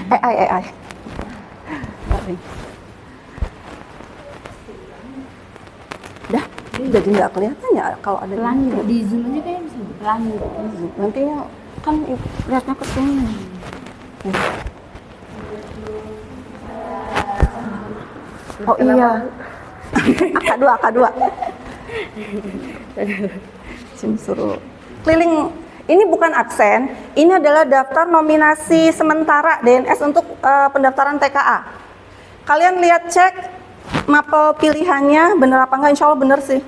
AI. Dah, jadi nggak kelihatan ya kalau ada Pelangi di zoom aja kayak bisa pelangi. nanti kan lihatnya ke sini. Oh iya. AK2. Sini suruh keliling. Ini bukan absen, ini adalah daftar nominasi sementara DNS untuk pendaftaran TKA. Kalian lihat cek mapel pilihannya bener apa enggak? Insya Allah bener sih.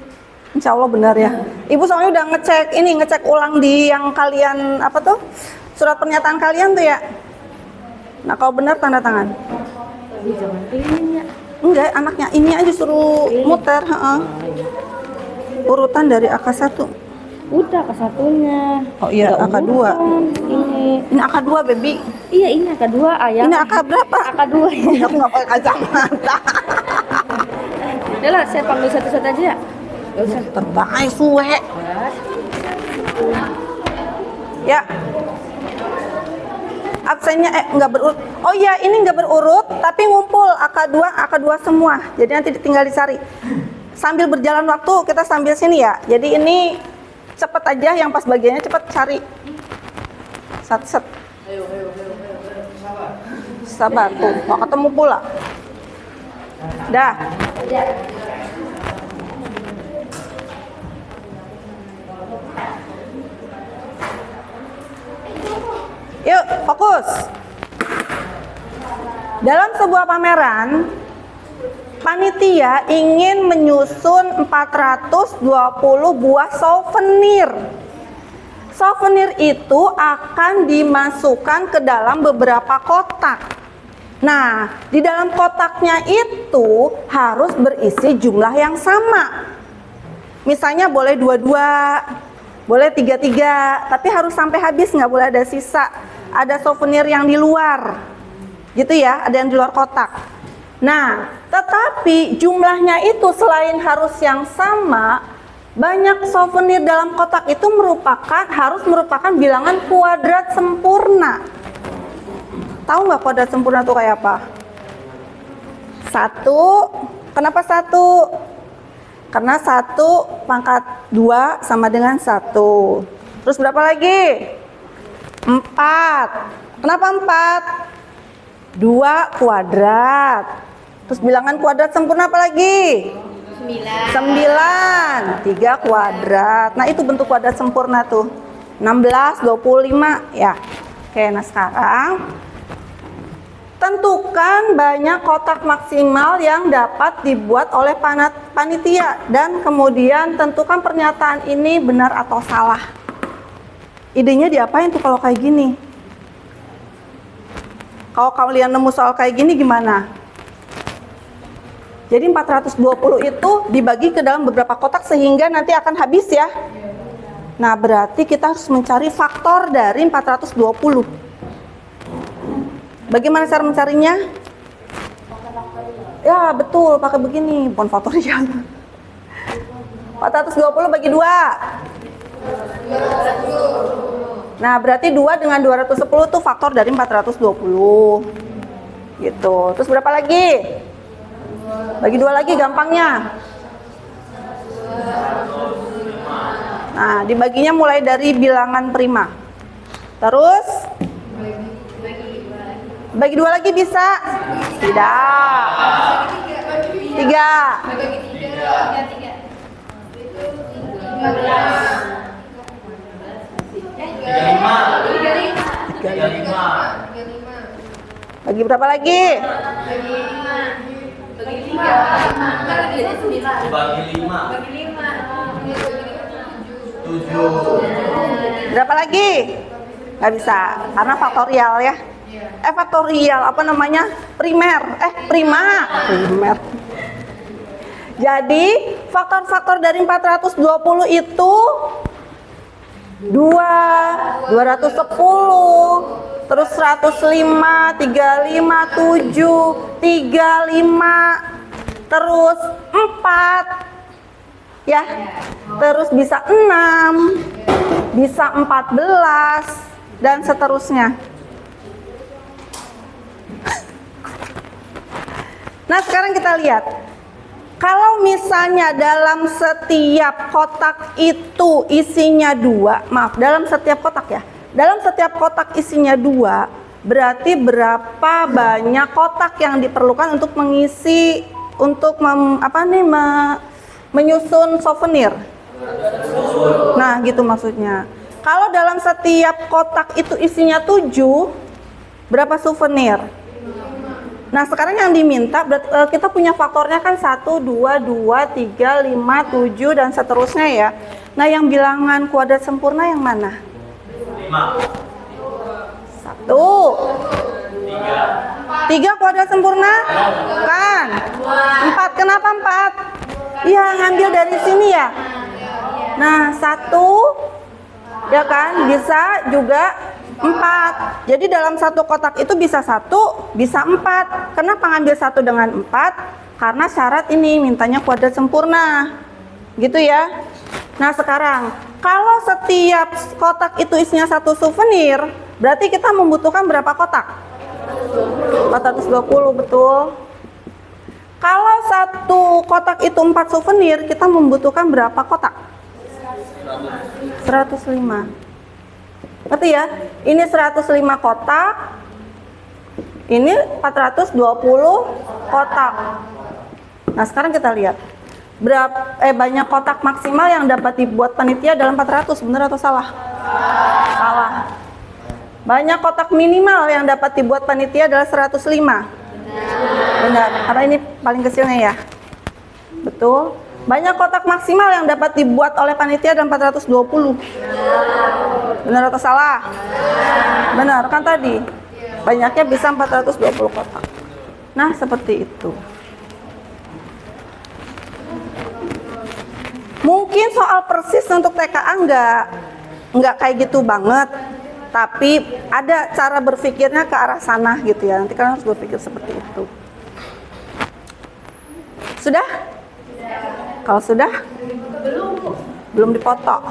Insya Allah benar ya. Ibu soalnya udah ngecek ulang di yang kalian apa tuh surat pernyataan kalian tuh ya. Nah kalau benar tanda tangan. Jangan pilih ya. Enggak, anaknya ini aja suruh muter. Urutan dari AK1. Udah AK1-nya. Oh iya, AK2. Ini AK2 baby. Iya ini AK2 ayah. Ini AK berapa? AK2 ya. Aku nggak pakai kacamata. Udah lah, saya panggil satu-satu aja ya. Gak usah. Terbang suwe. Ya. Absennya nggak berurut. Oh iya, ini nggak berurut, tapi ngumpul AK2 semua. Jadi nanti tinggal dicari. Sambil berjalan waktu kita sambil sini ya. Jadi ini cepet aja, yang pas bagiannya cepet cari. Set. Sabar tuh, mau ketemu pula. Dah. Yuk, fokus. Dalam sebuah pameran, panitia ingin menyusun 420 buah souvenir. Souvenir itu akan dimasukkan ke dalam beberapa kotak. Nah, di dalam kotaknya itu harus berisi jumlah yang sama. Misalnya boleh 22, boleh 33, tapi harus sampai habis, nggak boleh ada sisa. Ada souvenir yang di luar, gitu ya, ada yang di luar kotak. Nah, tetapi jumlahnya itu selain harus yang sama, banyak souvenir dalam kotak itu harus merupakan bilangan kuadrat sempurna. Tahu nggak kuadrat sempurna itu kayak apa? 1, kenapa 1? Karena 1 pangkat 2 sama dengan 1. Terus berapa lagi? 4. Kenapa 4? 2 kuadrat. Terus bilangan kuadrat sempurna apa lagi? 9. 3 kuadrat. Nah itu bentuk kuadrat sempurna tuh. 16, 25 ya. Oke, nah sekarang tentukan banyak kotak maksimal yang dapat dibuat oleh panitia. Dan kemudian tentukan pernyataan ini benar atau salah. Idenya diapain tuh kalau kayak gini? Kalau kalian nemu soal kayak gini gimana? Jadi 420 itu dibagi ke dalam beberapa kotak sehingga nanti akan habis ya. Nah berarti kita harus mencari faktor dari 420. Bagaimana cara mencarinya? Ya betul, pakai begini, bukan faktorial. 420 bagi 2. Nah berarti 2 dengan 210 itu faktor dari 420 gitu. Terus berapa lagi? Bagi 2 lagi gampangnya. Nah dibaginya mulai dari bilangan prima. Terus bagi 2 lagi bisa? Tidak. 3. Bagi berapa lagi? Bagi 5. Bagi 7. Berapa lagi? Nggak bisa, karena faktorial ya. Faktorial, apa namanya? Primer. Primer. Jadi, faktor-faktor dari 420 itu 2, 210, terus 105, 35, 7, 35, terus 4, ya, terus bisa 6, bisa 14, dan seterusnya. Nah, sekarang kita lihat. Kalau misalnya dalam setiap kotak itu isinya 2, maaf, dalam setiap kotak ya. Dalam setiap kotak isinya 2, berarti berapa banyak kotak yang diperlukan untuk mengisi, untuk menyusun souvenir. Nah, gitu maksudnya. Kalau dalam setiap kotak itu isinya 7, berapa souvenir? Nah, sekarang yang diminta, kita punya faktornya kan 1, 2, 2, 3, 5, 7, dan seterusnya ya. Nah, yang bilangan kuadrat sempurna yang mana? 1. 3 kuadrat sempurna? Kan? 4. Kenapa 4? Iya, ngambil dari sini ya. Nah, 1, ya kan, bisa juga 4. Jadi dalam satu kotak itu bisa 1, bisa 4. Kenapa ngambil 1 dengan 4? Karena syarat ini mintanya kuadrat sempurna. Gitu ya. Nah, sekarang kalau setiap kotak itu isinya 1 souvenir, berarti kita membutuhkan berapa kotak? 420, betul. Kalau satu kotak itu 4 souvenir, kita membutuhkan berapa kotak? 105. Ngerti ya? Ini 105 kotak. Ini 420 kotak. Nah, sekarang kita lihat. Banyak kotak maksimal yang dapat dibuat panitia dalam 400, benar atau salah? Salah. Banyak kotak minimal yang dapat dibuat panitia adalah 105. Benar, karena ini paling kecilnya ya. Betul. Banyak kotak maksimal yang dapat dibuat oleh panitia dalam 420. Benar atau salah? Benar kan tadi? Banyaknya bisa 420 kotak. Nah, seperti itu. Mungkin soal persis untuk TKA nggak kayak gitu banget. Tapi ada cara berpikirnya ke arah sana gitu ya. Nanti kalian harus berpikir seperti itu. Sudah? Kalau sudah? Belum dipoto.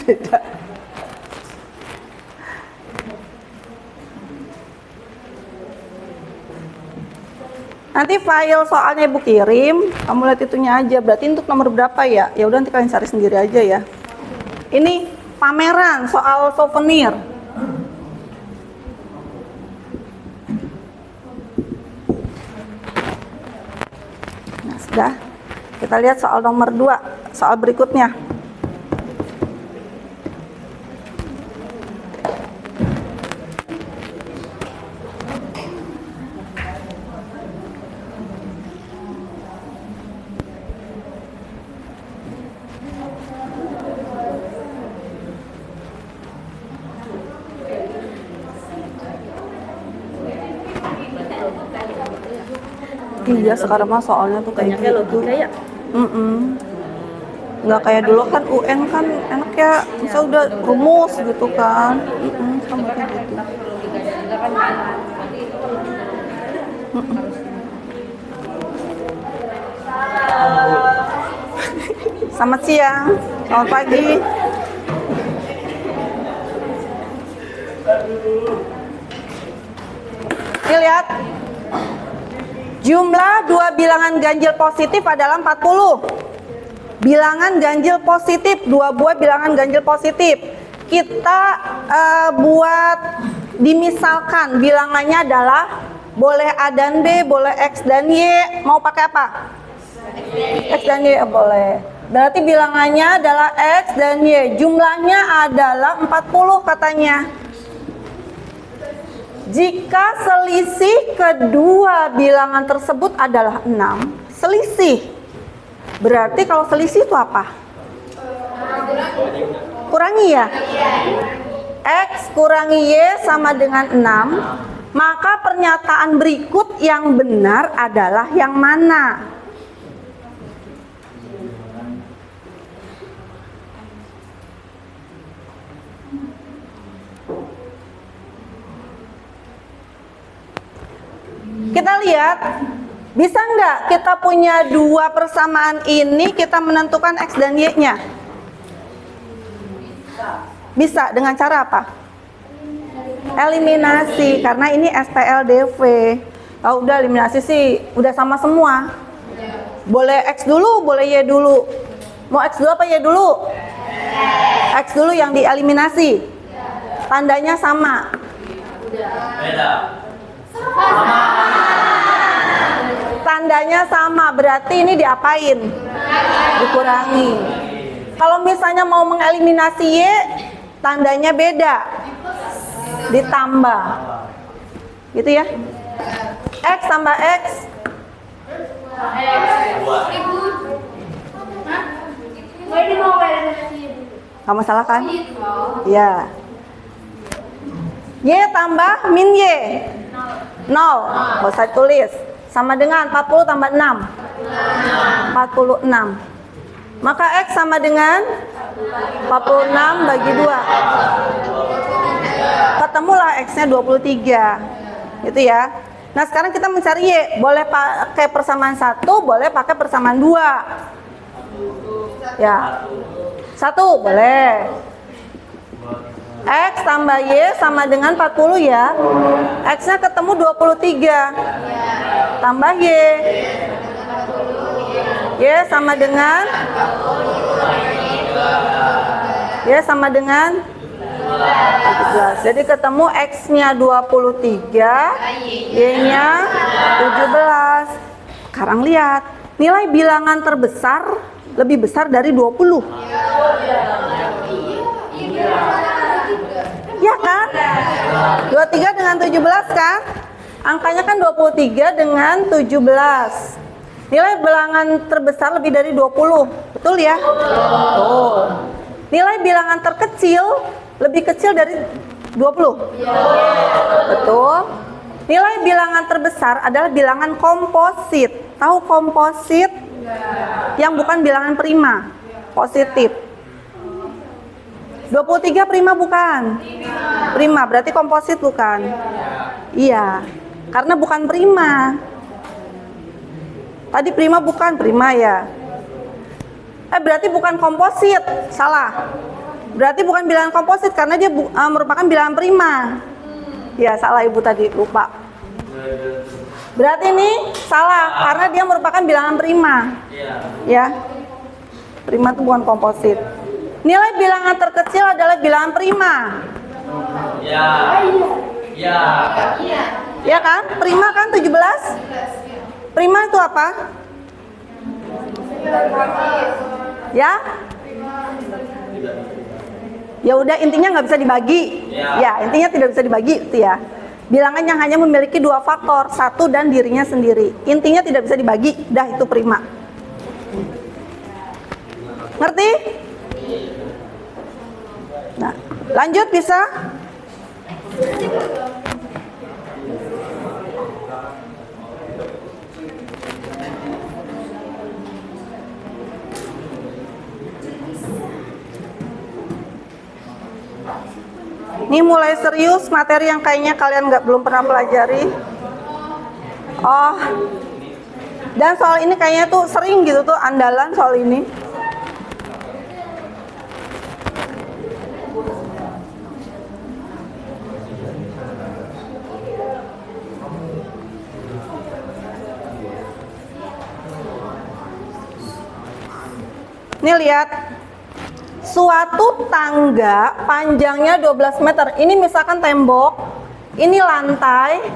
Beda. Nanti file soalnya Ibu kirim, kamu lihat itunya aja. Berarti untuk nomor berapa ya? Ya udah nanti kalian cari sendiri aja ya. Ini pameran soal souvenir. Nah, sudah. Kita lihat soal nomor 2, soal berikutnya. Iya, sekarang mah soalnya tuh kayak gitu. Logika ya? Nggak kayak dulu kan UN kan enak ya, bisa udah rumus gitu kan. Sama kayak gitu. Selamat siang, selamat pagi. Ini lihat. Jumlah 2 bilangan ganjil positif adalah 40. Bilangan ganjil positif, 2 buah bilangan ganjil positif. Kita buat dimisalkan bilangannya adalah boleh A dan B, boleh X dan Y. Mau pakai apa? X dan Y boleh. Berarti bilangannya adalah X dan Y. Jumlahnya adalah 40 katanya. Jika selisih kedua bilangan tersebut adalah 6, selisih. Berarti kalau selisih itu apa? Kurangi ya? X kurangi Y sama dengan 6. Maka pernyataan berikut yang benar adalah yang mana? Kita lihat, bisa nggak kita punya 2 persamaan ini kita menentukan X dan Y-nya? Bisa, dengan cara apa? Eliminasi, karena ini STLDV. Kalau udah eliminasi sih, udah sama semua. Boleh X dulu, boleh Y dulu. Mau X dulu apa Y dulu? X dulu yang dieliminasi. Tandanya sama. Tandanya sama, berarti ini diapain? Dikurangi. Kalau misalnya mau mengeliminasi Y, tandanya beda. Ditambah. Gitu ya. X tambah X. Gak masalah kan? Ya. Y tambah min Y. 0. Gak usah tulis. Sama dengan 40 tambah 6. 46. Maka X sama dengan 46 bagi 2. Ketemulah X-nya 23. Gitu ya. Nah, sekarang kita mencari Y. Boleh pakai persamaan 1, boleh pakai persamaan 2. Ya. 1 boleh. X tambah Y sama dengan 40 ya. X-nya ketemu 23. Tambah Y. Y sama dengan Y sama dengan 17. Jadi ketemu X-nya 23, Y-nya 17. Sekarang lihat, nilai bilangan terbesar lebih besar dari 20. Ya kan? 23 dengan 17 kan? Angkanya kan 23 dengan 17. Nilai bilangan terbesar lebih dari 20. Betul ya? Betul. Nilai bilangan terkecil lebih kecil dari 20. Betul. Nilai bilangan terbesar adalah bilangan komposit. Tahu komposit? Yang bukan bilangan prima. Positif. 23 prima bukan? Prima, berarti komposit bukan? Iya, karena bukan prima. Tadi prima bukan, prima ya. Berarti bukan komposit, salah. Berarti bukan bilangan komposit karena dia merupakan bilangan prima. Ya, salah ibu tadi, lupa. Berarti ini salah karena dia merupakan bilangan prima. Ya, prima itu bukan komposit. Nilai bilangan terkecil adalah bilangan prima. Ya. Ya. Ya kan? Prima kan 17? Prima itu apa? Ya? Ya udah, intinya nggak bisa dibagi. Ya, intinya tidak bisa dibagi itu ya. Bilangan yang hanya memiliki 2 faktor, 1 dan dirinya sendiri. Intinya tidak bisa dibagi, dah itu prima. Ngerti? Nah, lanjut bisa? Ini mulai serius materi yang kayaknya kalian belum pernah pelajari. Oh, dan soal ini kayaknya tuh sering gitu tuh andalan soal ini. Ini lihat, suatu tangga panjangnya 12 meter. Ini misalkan tembok, ini lantai,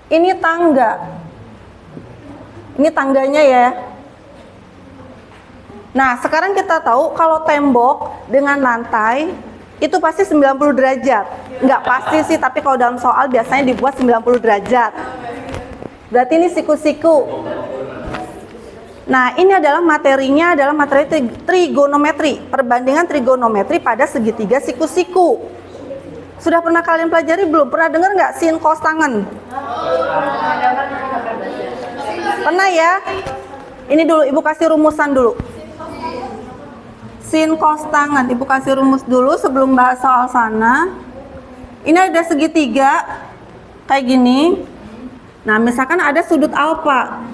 ini tangga. Ini tangganya ya. Nah, sekarang kita tahu kalau tembok dengan lantai itu pasti 90 derajat. Nggak pasti sih, tapi kalau dalam soal biasanya dibuat 90 derajat. Berarti ini siku-siku. Nah, ini adalah materinya, adalah materi trigonometri, perbandingan trigonometri pada segitiga siku-siku. Sudah pernah kalian pelajari belum? Pernah dengar nggak sin cos tangen? Pernah ya? Ini dulu, ibu kasih rumusan dulu. Sin cos tangen, ibu kasih rumus dulu sebelum bahas soal sana. Ini ada segitiga kayak gini. Nah, misalkan ada sudut alfa.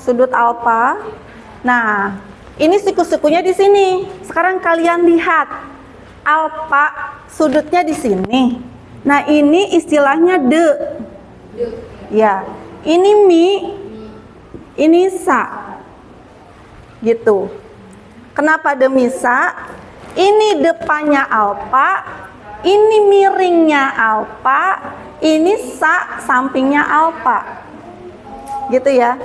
Sudut alfa. Nah, ini siku-sikunya di sini. Sekarang kalian lihat, alfa sudutnya di sini. Nah, ini istilahnya de. Ya, ini mi, ini sa. Gitu. Kenapa demisa? Ini depannya alfa, ini miringnya alfa, ini sa sampingnya alfa. Gitu ya.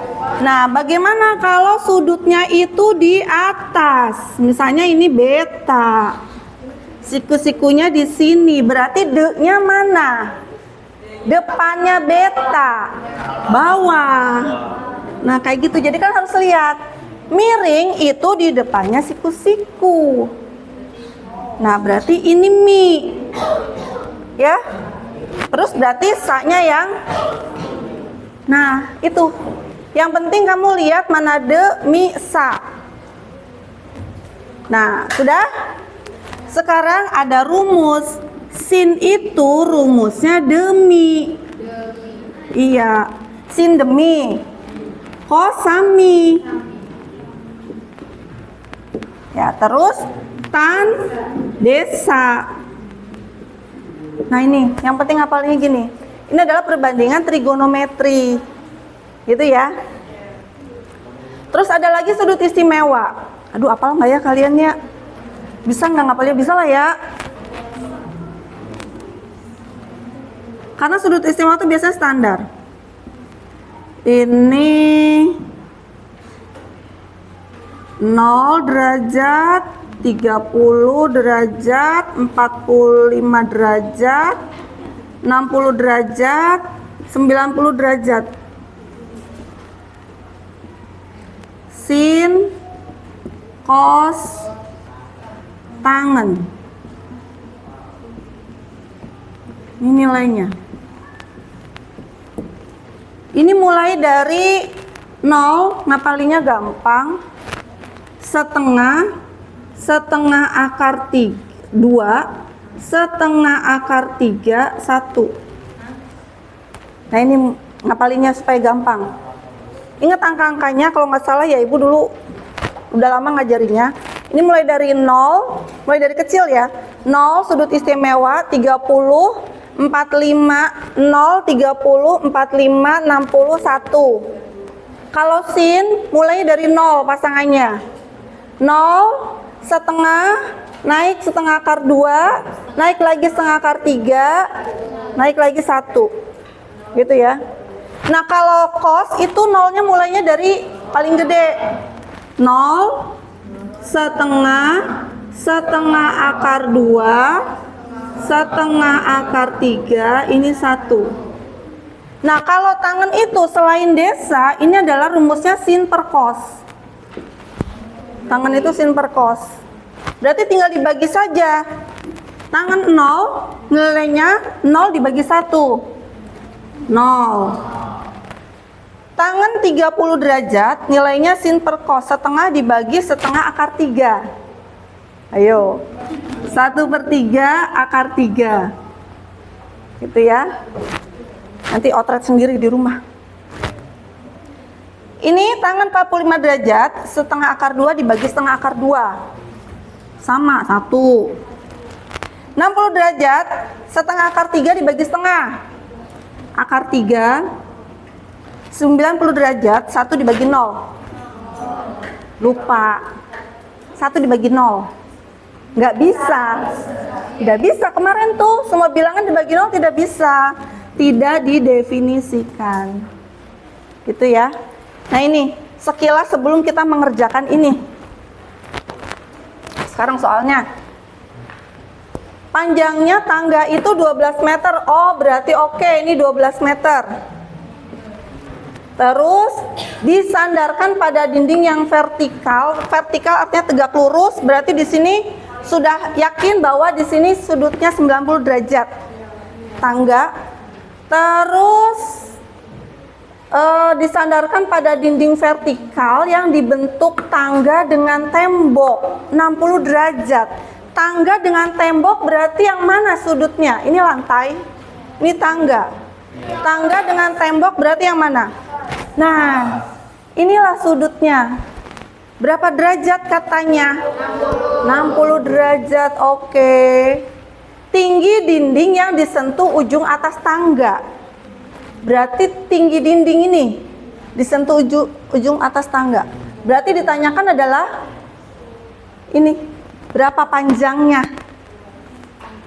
Nah, bagaimana kalau sudutnya itu di atas? Misalnya ini beta. Siku-sikunya di sini, berarti de-nya mana? Depannya beta, bawah. Nah, kayak gitu. Jadi kan harus lihat. Miring itu di depannya siku-siku. Nah, berarti ini mi. Ya. Terus berarti sa-nya yang. Nah, itu. Yang penting kamu lihat mana de, mi, sa. Nah, sudah? Sekarang ada rumus. Sin itu rumusnya demi. Iya. Sin demi. Kos sami. Ya, terus tan desa. Nah, ini yang penting hafalnya gini. Ini adalah perbandingan trigonometri. Gitu ya. Terus ada lagi sudut istimewa. Aduh, hafal nggak ya kalian ya? Bisa nggak ngapalnya? Bisa lah ya. Karena sudut istimewa itu biasanya standar. Ini 0 derajat, 30 derajat, 45 derajat, 60 derajat, 90 derajat. Sin, kos, tangen. Ini nilainya. Ini mulai dari 0, ngapalinya gampang. Setengah akar 2, setengah akar 3, 1. Nah, ini ngapalinya supaya gampang. Ingat angka-angkanya, kalau nggak salah ya ibu dulu udah lama ngajarinya. Ini mulai dari 0, mulai dari kecil ya. 0 sudut istimewa 30, 45, 0, 30, 45, 60, 1. Kalau sin mulai dari 0 pasangannya. 0, setengah, naik setengah akar 2, naik lagi setengah akar 3, naik lagi 1. Gitu ya. Nah, kalau cos itu nolnya mulainya dari paling gede. 0, setengah, setengah akar 2, setengah akar 3, ini 1. Nah, kalau tangen itu selain desa, ini adalah rumusnya sin per cos. Tangen itu sin per cos. Berarti tinggal dibagi saja. Tangen 0, nilainya 0 dibagi 1. 0. Tangen 30 derajat, nilainya sin per cos. Setengah dibagi setengah akar 3. Ayo. 1/3 akar 3. Gitu ya. Nanti otret sendiri di rumah. Ini tangan 45 derajat, setengah akar 2 dibagi setengah akar 2. Sama, 1. 60 derajat, setengah akar 3 dibagi setengah. Akar 3. 90 derajat, 1 dibagi 0. Lupa. 1 dibagi 0. Nggak bisa. Tidak bisa. Kemarin tuh semua bilangan dibagi 0 tidak bisa. Tidak didefinisikan. Gitu ya. Nah, ini sekilas sebelum kita mengerjakan ini. Sekarang soalnya. Panjangnya tangga itu 12 meter. Oh, berarti oke, ini 12 meter. Terus disandarkan pada dinding yang vertikal. Vertikal artinya tegak lurus, berarti di sini sudah yakin bahwa di sini sudutnya 90 derajat. Tangga. Terus disandarkan pada dinding vertikal yang dibentuk tangga dengan tembok 60 derajat. Tangga dengan tembok berarti yang mana sudutnya? Ini lantai, ini tangga. Tangga dengan tembok berarti yang mana? Nah, inilah sudutnya. Berapa derajat katanya? 60 derajat, oke. tinggi dinding yang disentuh ujung atas tangga. Berarti tinggi dinding ini disentuh ujung atas tangga. Berarti ditanyakan adalah ini, berapa panjangnya?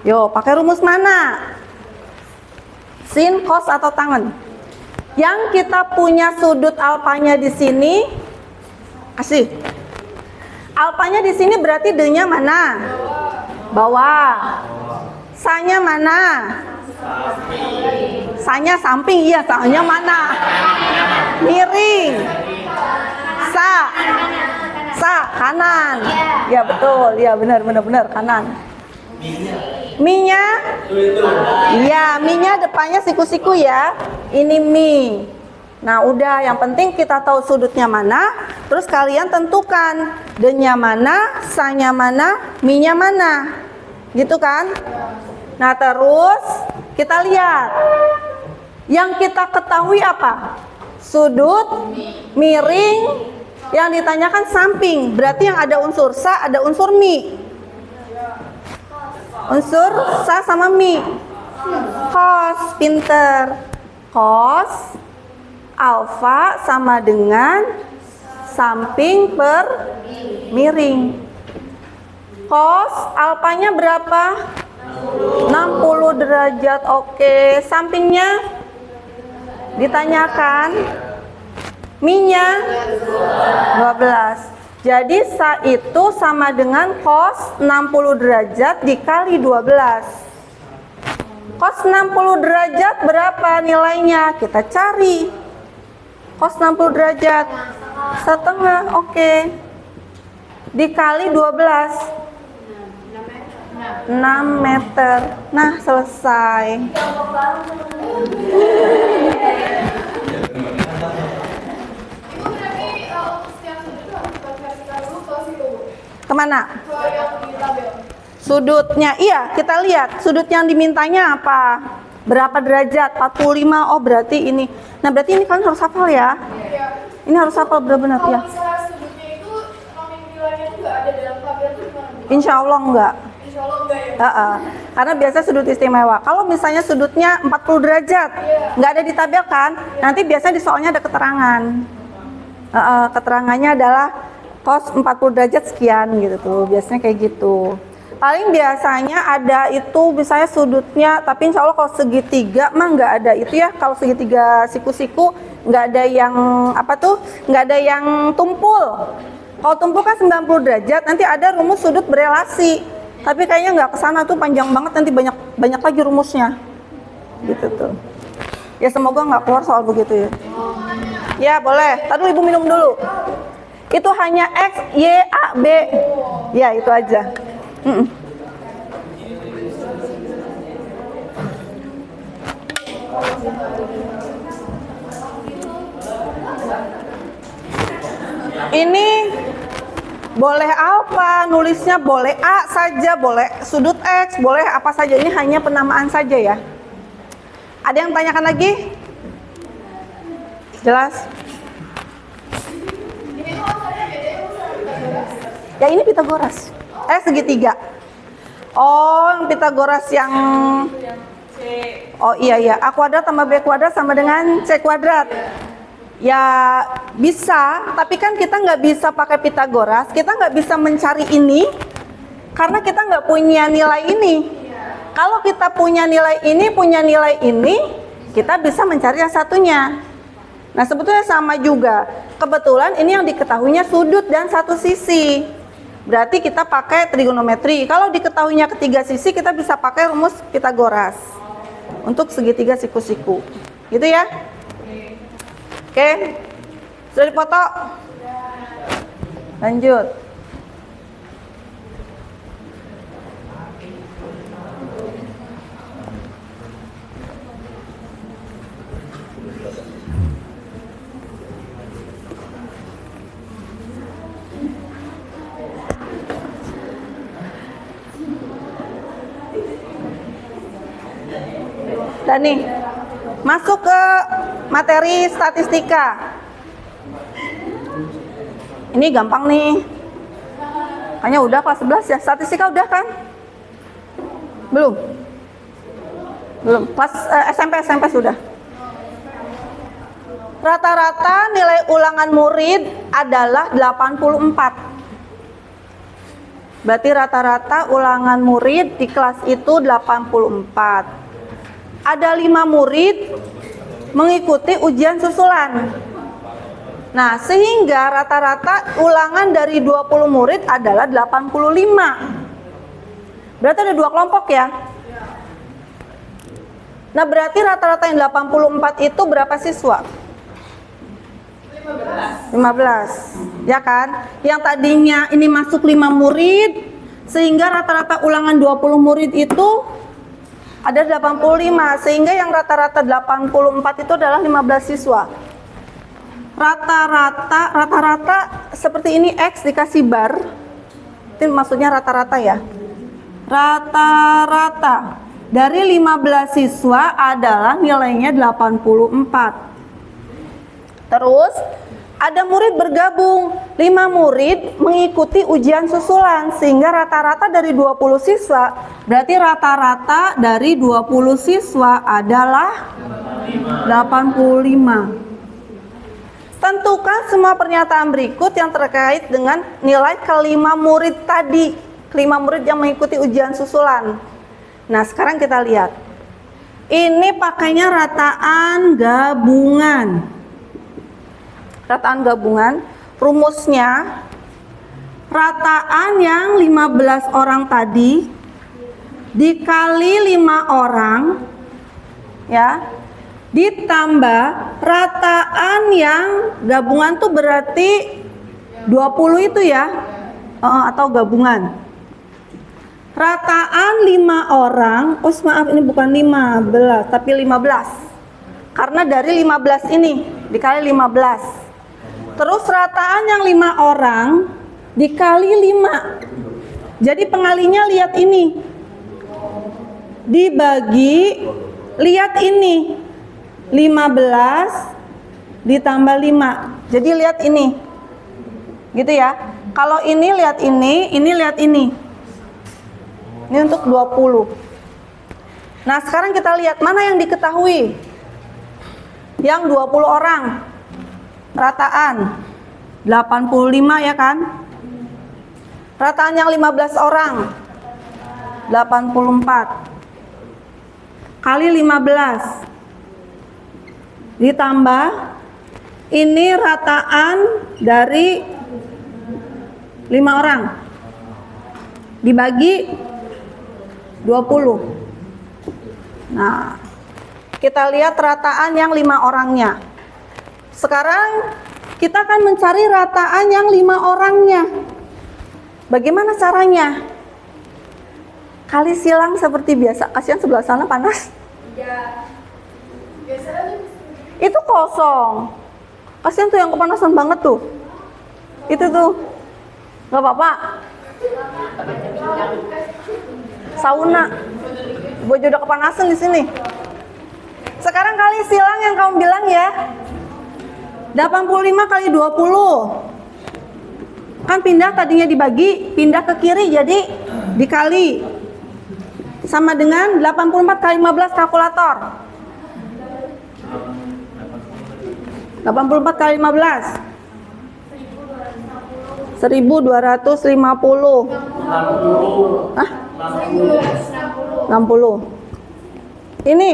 Yo, pakai rumus mana? Sin, cos atau tangen? Yang kita punya sudut alfanya di sini, kasih. Alfanya di sini berarti D-nya mana? Bawah. Sa-nya mana? Sa-nya samping, iya. Sa-nya mana? Miring. Sa kanan. Ya betul, ya benar kanan. Mi-nya? Iya, mi-nya depannya siku-siku ya. Ini mi. Nah udah, yang penting kita tahu sudutnya mana. Terus kalian tentukan D-nya mana, sa-nya mana, mi-nya mana. Gitu kan? Nah terus kita lihat. Yang kita ketahui apa? Sudut, miring. Yang ditanyakan samping. Berarti yang ada unsur sa, ada unsur mi. Unsur sa sama mi. Cos, pinter. Cos alfa sama dengan samping per miring. Cos alfanya berapa? 60 derajat. Oke, sampingnya ditanyakan. Mi-nya 12. Jadi sa itu sama dengan cos 60 derajat dikali 12. Cos 60 derajat berapa nilainya? Kita cari. Cos 60 derajat setengah, oke. Dikali 12. 6 meter. Nah, selesai. Kemana? Sudutnya, iya kita lihat sudut yang dimintanya apa, berapa derajat, 45, oh berarti ini. Nah berarti ini kalian harus hafal ya. Ini harus hafal benar-benar ya. Kalau misalnya sudutnya itu nilainya itu nggak ada dalam tabel itu gimana? Insya Allah enggak. Insya Allah enggak ya? Karena biasa sudut istimewa. Kalau misalnya sudutnya 40 derajat, nggak ada di tabel kan, nanti biasa di soalnya ada keterangan. Keterangannya adalah cos 40 derajat sekian gitu tuh, biasanya kayak gitu. Paling biasanya ada itu misalnya sudutnya, tapi insya Allah kalau segitiga mah nggak ada itu ya. Kalau segitiga siku-siku nggak ada yang apa tuh, nggak ada yang tumpul. Kalau tumpul kan 90 derajat, nanti ada rumus sudut berelasi. Tapi kayaknya nggak kesana tuh, panjang banget, nanti banyak lagi rumusnya. Gitu tuh. Ya semoga nggak keluar soal begitu ya. Ya boleh, tadi ibu minum dulu. Itu hanya X, Y, A, B. Ya itu aja. Ini boleh alfa, nulisnya boleh A saja, boleh sudut X, boleh apa saja. Ini hanya penamaan saja ya. Ada yang tanyakan lagi? Jelas? Ya ini Pitagoras. Segitiga. Oh, yang Pitagoras yang oh iya, A kuadrat tambah B kuadrat sama dengan C kuadrat. Ya bisa, tapi kan kita nggak bisa pakai Pitagoras. Kita nggak bisa mencari ini karena kita nggak punya nilai ini. Kalau kita punya nilai ini, kita bisa mencari yang satunya. Nah sebetulnya sama juga. Kebetulan ini yang diketahuinya sudut dan satu sisi. Berarti kita pakai trigonometri. Kalau diketahuinya ketiga sisi, kita bisa pakai rumus Pitagoras untuk segitiga siku-siku. Gitu ya? Oke. Sudah dipoto? Lanjut. Dan nih, masuk ke materi statistika. Ini gampang nih. Kayaknya udah kelas 11 ya. Statistika udah kan? Belum? Belum. Kelas SMP sudah. Rata-rata nilai ulangan murid adalah 84. Berarti rata-rata ulangan murid di kelas itu 84. Ada 5 murid mengikuti ujian susulan. Nah, sehingga rata-rata ulangan dari 20 murid adalah 85. Berarti ada 2 kelompok ya. Nah, berarti rata-rata yang 84 itu berapa siswa? 15. Ya kan? Yang tadinya ini masuk 5 murid, sehingga rata-rata ulangan 20 murid itu ada 85, sehingga yang rata-rata 84 itu adalah 15 siswa. Rata-rata seperti ini X dikasih bar. Itu maksudnya rata-rata ya. Rata-rata dari 15 siswa adalah nilainya 84. Terus ada murid bergabung, 5 murid mengikuti ujian susulan, sehingga rata-rata dari 20 siswa, berarti rata-rata dari 20 siswa adalah 85. Tentukan semua pernyataan berikut yang terkait dengan nilai kelima murid tadi, kelima murid yang mengikuti ujian susulan. Nah, sekarang kita lihat. Ini pakainya rataan gabungan. Rataan gabungan, rumusnya rataan yang 15 orang tadi dikali 5 orang ya, ditambah rataan yang gabungan tuh berarti 20 itu ya, atau gabungan. Rataan 5 orang, maaf ini bukan 15 tapi 15. Karena dari 15 ini dikali 15. Terus rataan yang 5 orang dikali 5. Jadi pengalinya lihat ini. Dibagi, lihat ini. 15 ditambah 5. Jadi lihat ini. Gitu ya. Kalau ini lihat ini lihat ini. Ini untuk 20. Nah, sekarang kita lihat mana yang diketahui. Yang 20 orang. Rataan 85 ya kan? Rataan yang 15 orang 84 kali 15 ditambah ini rataan dari 5 orang dibagi 20. Nah, kita lihat rataan yang 5 orangnya. Sekarang kita akan mencari rataan yang 5 orangnya. Bagaimana caranya? Kali silang seperti biasa. Kasihan sebelah sana panas. Ya. Biasanya Itu kosong. Kasihan tuh yang kepanasan banget tuh. Itu tuh. Gak apa-apa. Sauna. Gue juga udah kepanasan di sini. Sekarang kali silang yang kamu bilang ya. 85 kali 20. Kan pindah tadinya dibagi, pindah ke kiri jadi dikali. Sama dengan 84 kali 15 kalkulator. 84 kali 15. 1250. Hah? 60. Ini.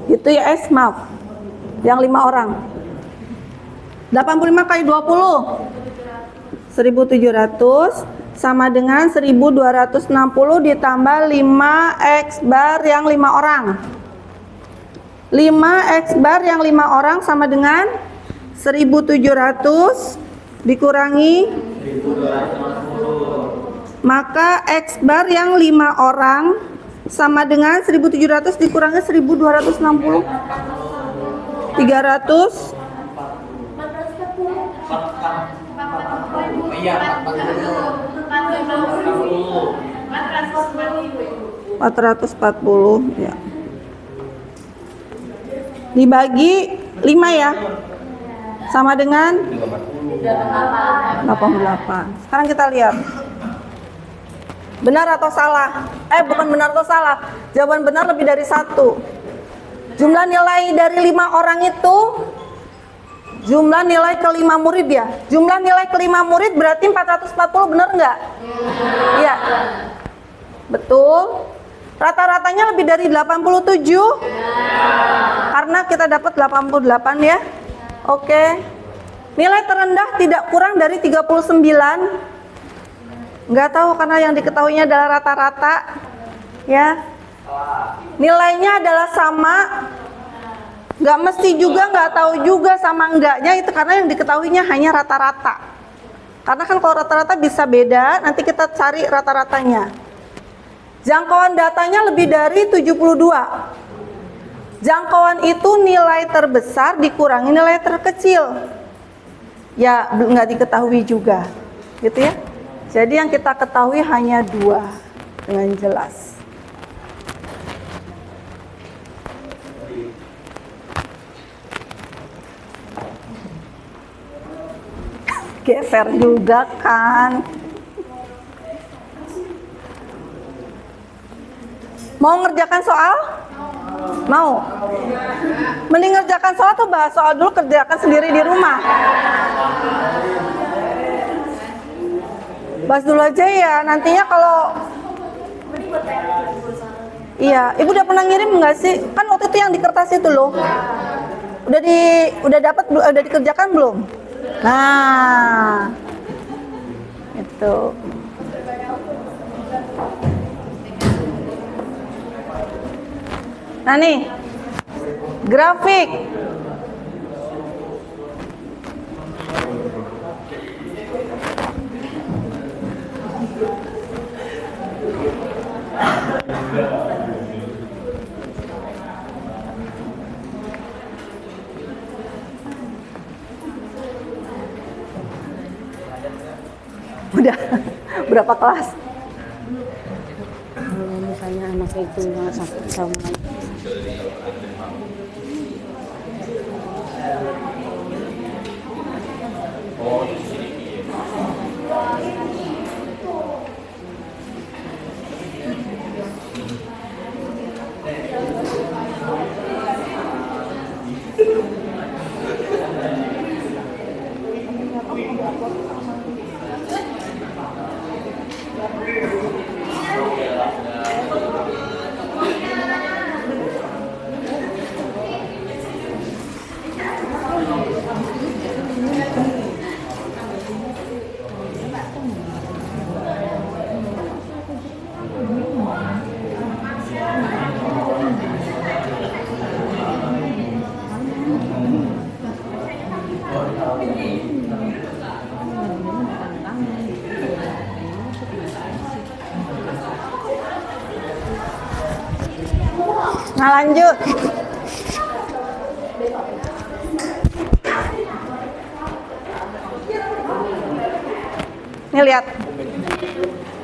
Itu ya maaf. Yang 5 orang. 85 kali 20. 1700 sama dengan 1260 ditambah 5 X bar yang 5 orang. 5 X bar yang 5 orang sama dengan 1700 dikurangi, maka X bar yang 5 orang sama dengan 1700 dikurangi 1260, 300. 440 ya. Dibagi 5 ya. Sama dengan 88. Sekarang kita lihat. Benar atau salah? Bukan benar atau salah. Jawaban benar lebih dari 1. Jumlah nilai dari 5 orang itu jumlah nilai ke-5 murid ya. Jumlah nilai ke-5 murid berarti 440, benar nggak? Iya. Betul. Rata-ratanya lebih dari 87. Karena kita dapat 88 ya. Oke. Nilai terendah tidak kurang dari 39. Nggak tahu karena yang diketahuinya adalah rata-rata. Ya. Nilainya adalah sama. Nggak mesti juga, nggak tahu juga sama enggaknya, itu karena yang diketahuinya hanya rata-rata. Karena kan kalau rata-rata bisa beda, nanti kita cari rata-ratanya. Jangkauan datanya lebih dari 72. Jangkauan itu nilai terbesar dikurangi nilai terkecil. Ya, nggak diketahui juga. Gitu ya. Jadi yang kita ketahui hanya 2 dengan jelas. Geser juga kan. Mau ngerjakan soal? Mau? Mending ngerjakan soal tuh bahas soal dulu, kerjakan sendiri di rumah. Bahas dulu aja ya, nantinya kalau iya, Ibu udah pernah ngirim nggak sih? Kan waktu itu yang di kertas itu loh. Udah dikerjakan belum? Nah, itu. Nah nih, grafik. Udah berapa kelas? Misalnya anak itu yang sakit sama Nah lanjut. Nih lihat.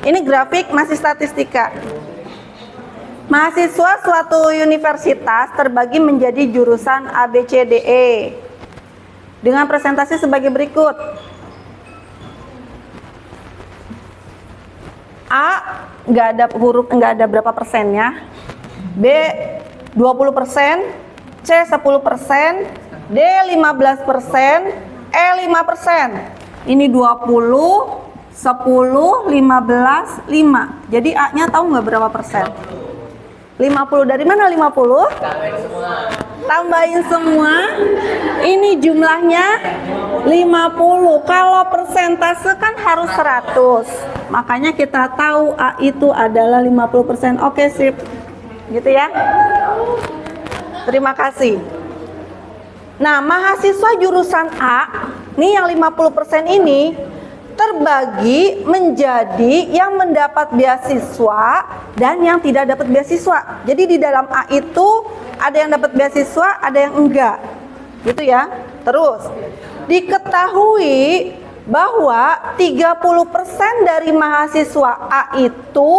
Ini grafik masih statistika. Mahasiswa suatu universitas terbagi menjadi jurusan A, B, C, D, E dengan presentasi sebagai berikut. A nggak ada berapa persennya. B 20%, C 10%, D 15%, E 5%. Ini 20, 10, 15, 5. Jadi A-nya tahu nggak berapa persen? 50. Dari mana 50? Tambahin semua. Ini jumlahnya 50. Kalau persentase kan harus 100. Makanya kita tahu A itu adalah 50%. Oke, sip. Gitu ya. Terima kasih. Nah, mahasiswa jurusan A, nih yang 50% ini terbagi menjadi yang mendapat beasiswa dan yang tidak dapat beasiswa. Jadi di dalam A itu ada yang dapat beasiswa, ada yang enggak. Gitu ya. Terus diketahui bahwa 30% dari mahasiswa A itu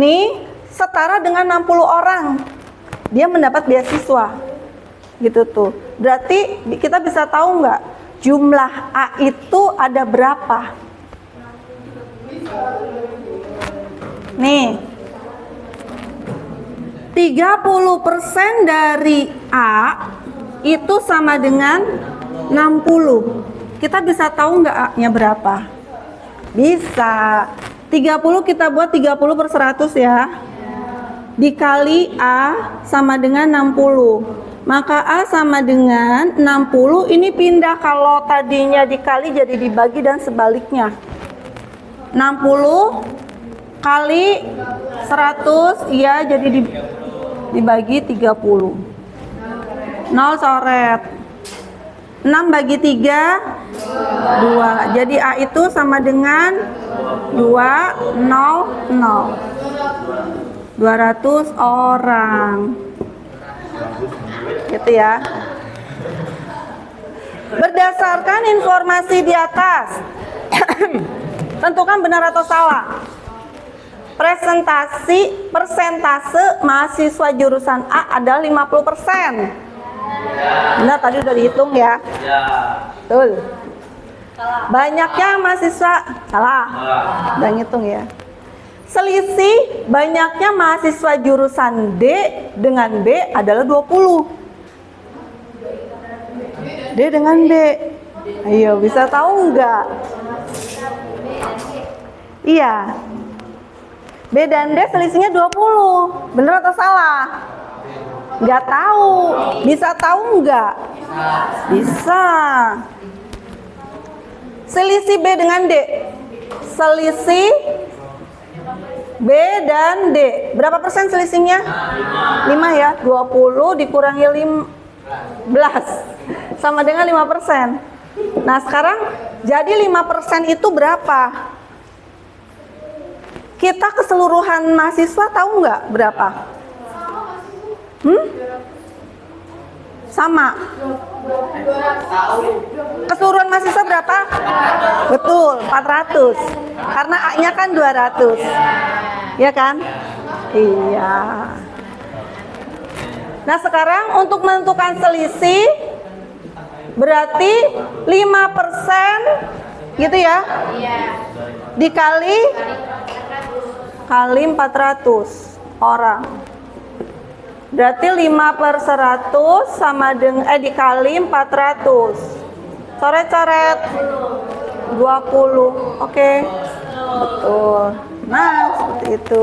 nih setara dengan 60 orang. Dia mendapat beasiswa. Gitu tuh. Berarti kita bisa tahu nggak jumlah A itu ada berapa? Nih, 30% dari A itu sama dengan 60. Kita bisa tahu nggak A-nya berapa? Bisa. 30 kita buat 30 per 100 ya. Dikali A sama dengan 60. Maka A sama dengan 60, ini pindah kalau tadinya dikali jadi dibagi dan sebaliknya. 60 kali 100, ya jadi dibagi 30. 0 coret. 6 bagi 3, 2. Jadi A itu sama dengan 200. 200 orang. Gitu ya. Berdasarkan informasi di atas, tentukan benar atau salah. Persentase mahasiswa jurusan A adalah 50%. Benar, tadi udah dihitung ya. Betul. Banyaknya mahasiswa salah. Udah ngitung ya. Selisih banyaknya mahasiswa jurusan D dengan B adalah 20. D dengan B. Ayo, bisa tahu nggak? Iya. B dan D selisihnya 20. Bener atau salah? Nggak tahu. Bisa tahu nggak? Bisa. Selisih B dengan D. Selisih B dan D. Berapa persen selisihnya? 5 ya. 20 dikurangi 15. Sama dengan 5%. Nah sekarang jadi 5% itu berapa? Kita keseluruhan mahasiswa tahu nggak berapa? Sama. Keseluruhan mahasiswa berapa? Betul, 400. Karena A-nya kan 200. Ya kan? Iya. Nah, sekarang untuk menentukan selisih berarti 5% gitu ya? Dikali 400 orang. Berarti 5 per 100 sama dengan dikali 400. Coret-coret 20. Oke. Betul. Nah, seperti itu.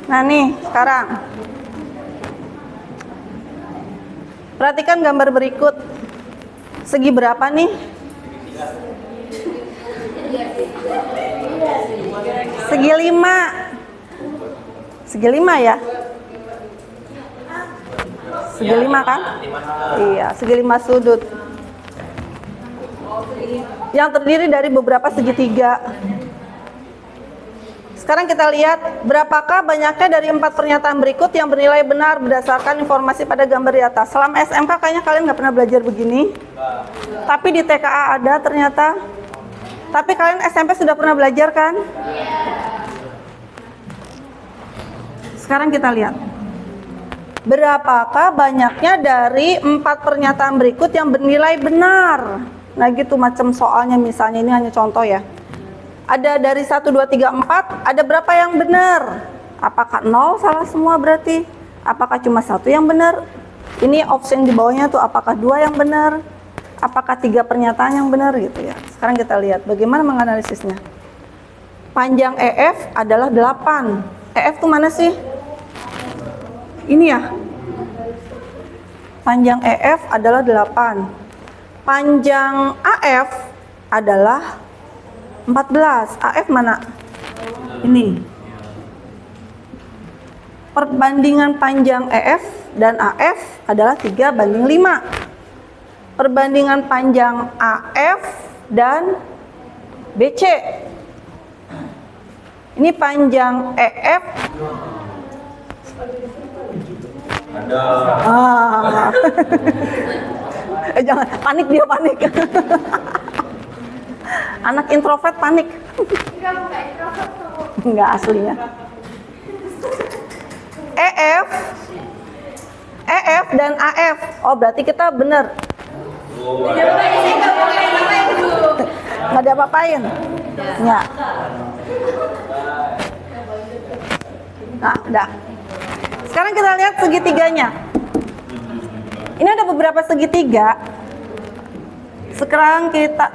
Nah nih, sekarang perhatikan gambar berikut. Segi berapa nih? Segi 5. Segi 5 ya? Segi 5 kan? Iya, segi 5 sudut. Yang terdiri dari beberapa segitiga. Sekarang kita lihat berapakah banyaknya dari 4 pernyataan berikut yang bernilai benar berdasarkan informasi pada gambar di atas. Selama SMK kayaknya kalian nggak pernah belajar begini. Tapi di TKA ada ternyata. Tapi kalian SMP sudah pernah belajar kan? Sekarang kita lihat. Berapakah banyaknya dari 4 pernyataan berikut yang bernilai benar? Nah gitu macam soalnya, misalnya ini hanya contoh ya. Ada dari 1, 2, 3, 4, ada berapa yang benar? Apakah 0 salah semua berarti? Apakah cuma 1 yang benar? Ini option di bawahnya tuh, apakah 2 yang benar? Apakah 3 pernyataan yang benar gitu ya. Sekarang kita lihat bagaimana menganalisisnya. Panjang EF adalah 8. EF tuh mana sih? Ini ya. Panjang EF adalah 8. Panjang AF adalah 14. AF mana? Ini. Perbandingan panjang EF dan AF adalah 3:5. Perbandingan panjang AF dan BC. Ini panjang EF. Jangan panik, dia panik. Anak introvert panik. Enggak aslinya. EF dan AF. Oh, berarti kita benar. Nggak ada apa-apain. Ya. Nah, udah. Sekarang kita lihat segitiganya. Ini ada beberapa segitiga. Sekarang kita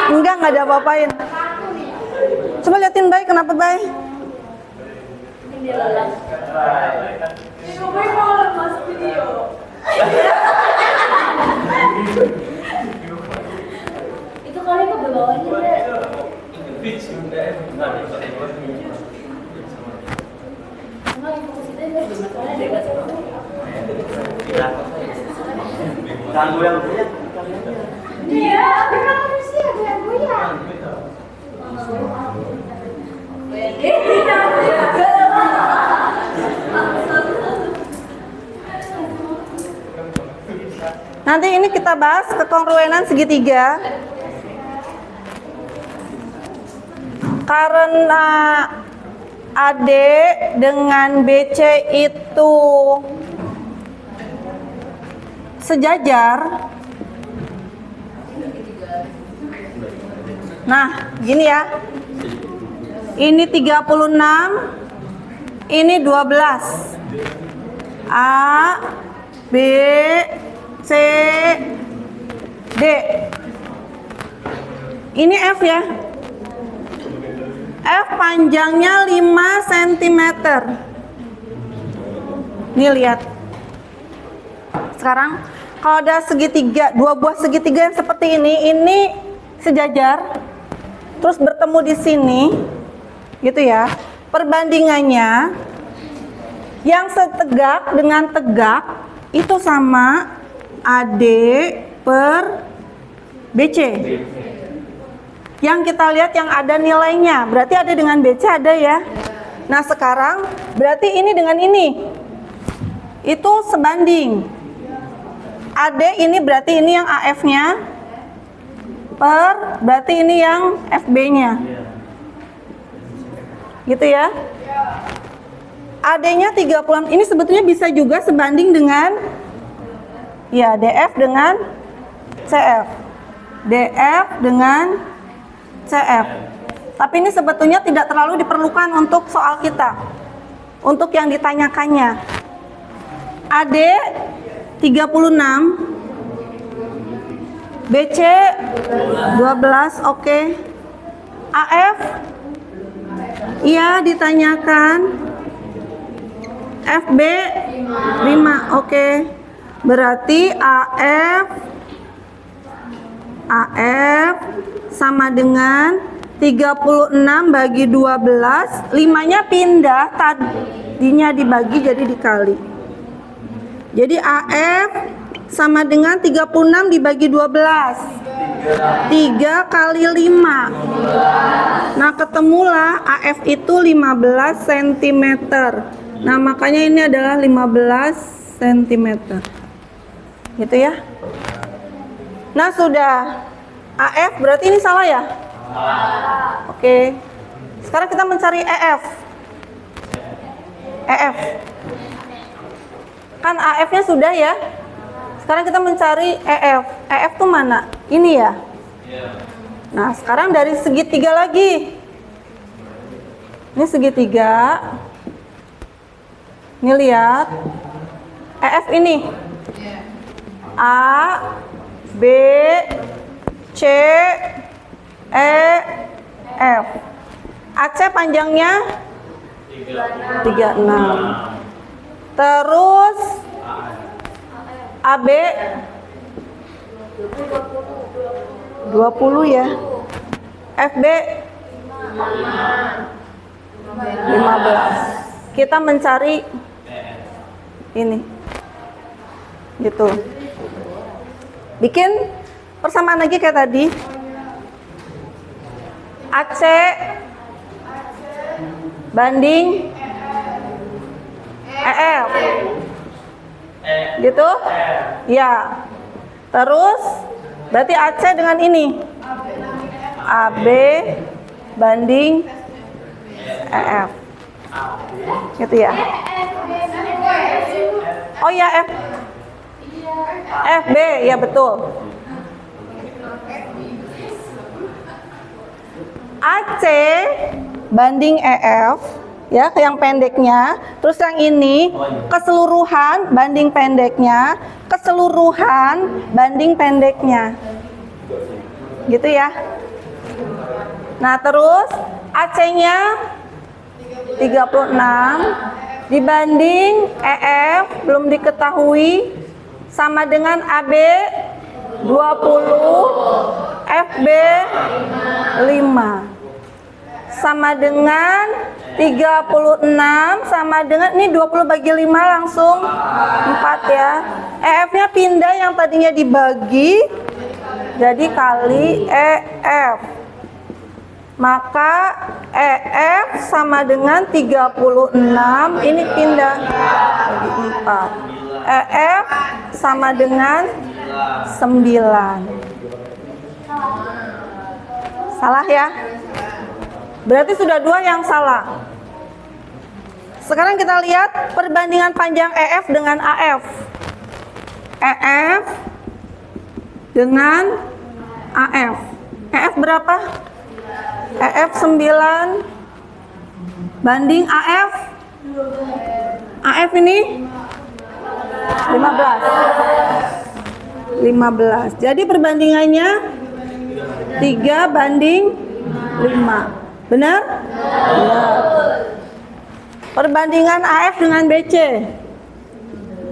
enggak ada apa-apain. Coba liatin Bay, kenapa Bay? Itu kali ke bawahnya deh. Tangguh yang punya. Iya, kenapa sih ada yang goyang? Nanti ini kita bahas kekongruenan segitiga. Karena AD dengan BC itu sejajar. Nah, gini ya. Ini 36, ini 12. A, B, C, D. Ini F ya. F panjangnya 5 cm. Nih lihat. Sekarang kalau ada segitiga, dua buah segitiga yang seperti ini sejajar, terus bertemu di sini, gitu ya. Perbandingannya yang setegak dengan tegak itu sama AD per BC. Yang kita lihat yang ada nilainya, berarti ada dengan BC ada ya. Nah sekarang berarti ini dengan ini, itu sebanding. AD ini berarti ini yang AF-nya per berarti ini yang FB-nya. Gitu ya. AD-nya 36. Ini sebetulnya bisa juga sebanding dengan ya DF dengan CF. DF dengan CF. Tapi ini sebetulnya tidak terlalu diperlukan untuk soal kita. Untuk yang ditanyakannya. AD 36, BC 12, oke. AF iya ditanyakan. FB 5, oke. Berarti AF sama dengan 36 bagi 12, 5-nya pindah, tadinya dibagi jadi dikali. Jadi AF sama dengan 36 dibagi 12. 3 kali 5. Nah, ketemulah AF itu 15 cm. Nah, makanya ini adalah 15 cm. Gitu ya. Nah, sudah. AF berarti ini salah ya? Oke. Sekarang kita mencari EF. EF. Kan AF-nya sudah ya. Sekarang kita mencari EF. EF tuh mana? Ini ya. Nah, sekarang dari segitiga lagi. Ini segitiga. Ini lihat. EF ini. A, B, C, panjangnya 36. Terus AB 20 ya. FB 15. Kita mencari ini. Gitu. Bikin persamaan lagi kayak tadi. AC banding EF. Gitu? Ya. Terus berarti AC dengan ini. AB banding EF. Gitu ya. Oh ya, FB ya betul. AC banding EF ya, ke yang pendeknya. Terus yang ini keseluruhan banding pendeknya, keseluruhan banding pendeknya. Gitu ya. Nah, terus AC-nya 36 dibanding EF belum diketahui sama dengan AB 20, FB 5 sama dengan 36 sama dengan ini 20 bagi 5 langsung 4 ya. EF-nya pindah yang tadinya dibagi jadi kali EF. Maka EF sama dengan 36 ini pindah bagi 4. EF sama dengan 9. Salah ya? Berarti sudah 2 yang salah. Sekarang kita lihat perbandingan panjang EF dengan AF. EF dengan AF. EF berapa? EF 9 banding AF. AF ini 15. Jadi perbandingannya 3 banding 5. Benar? Benar. Perbandingan AF dengan BC.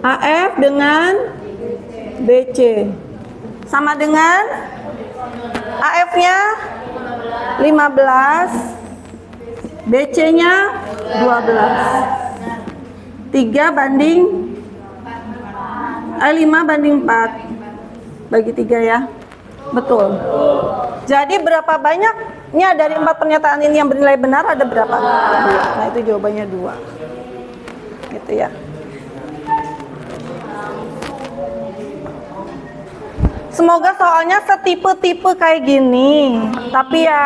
AF dengan BC sama dengan AF-nya 15, BC-nya 12. 5 banding 4 bagi 3 ya. Betul. Jadi berapa banyaknya dari 4 pernyataan ini yang bernilai benar, ada berapa? 2. Nah, itu jawabannya 2. Gitu ya. Semoga soalnya setipe-tipe kayak gini. Tapi ya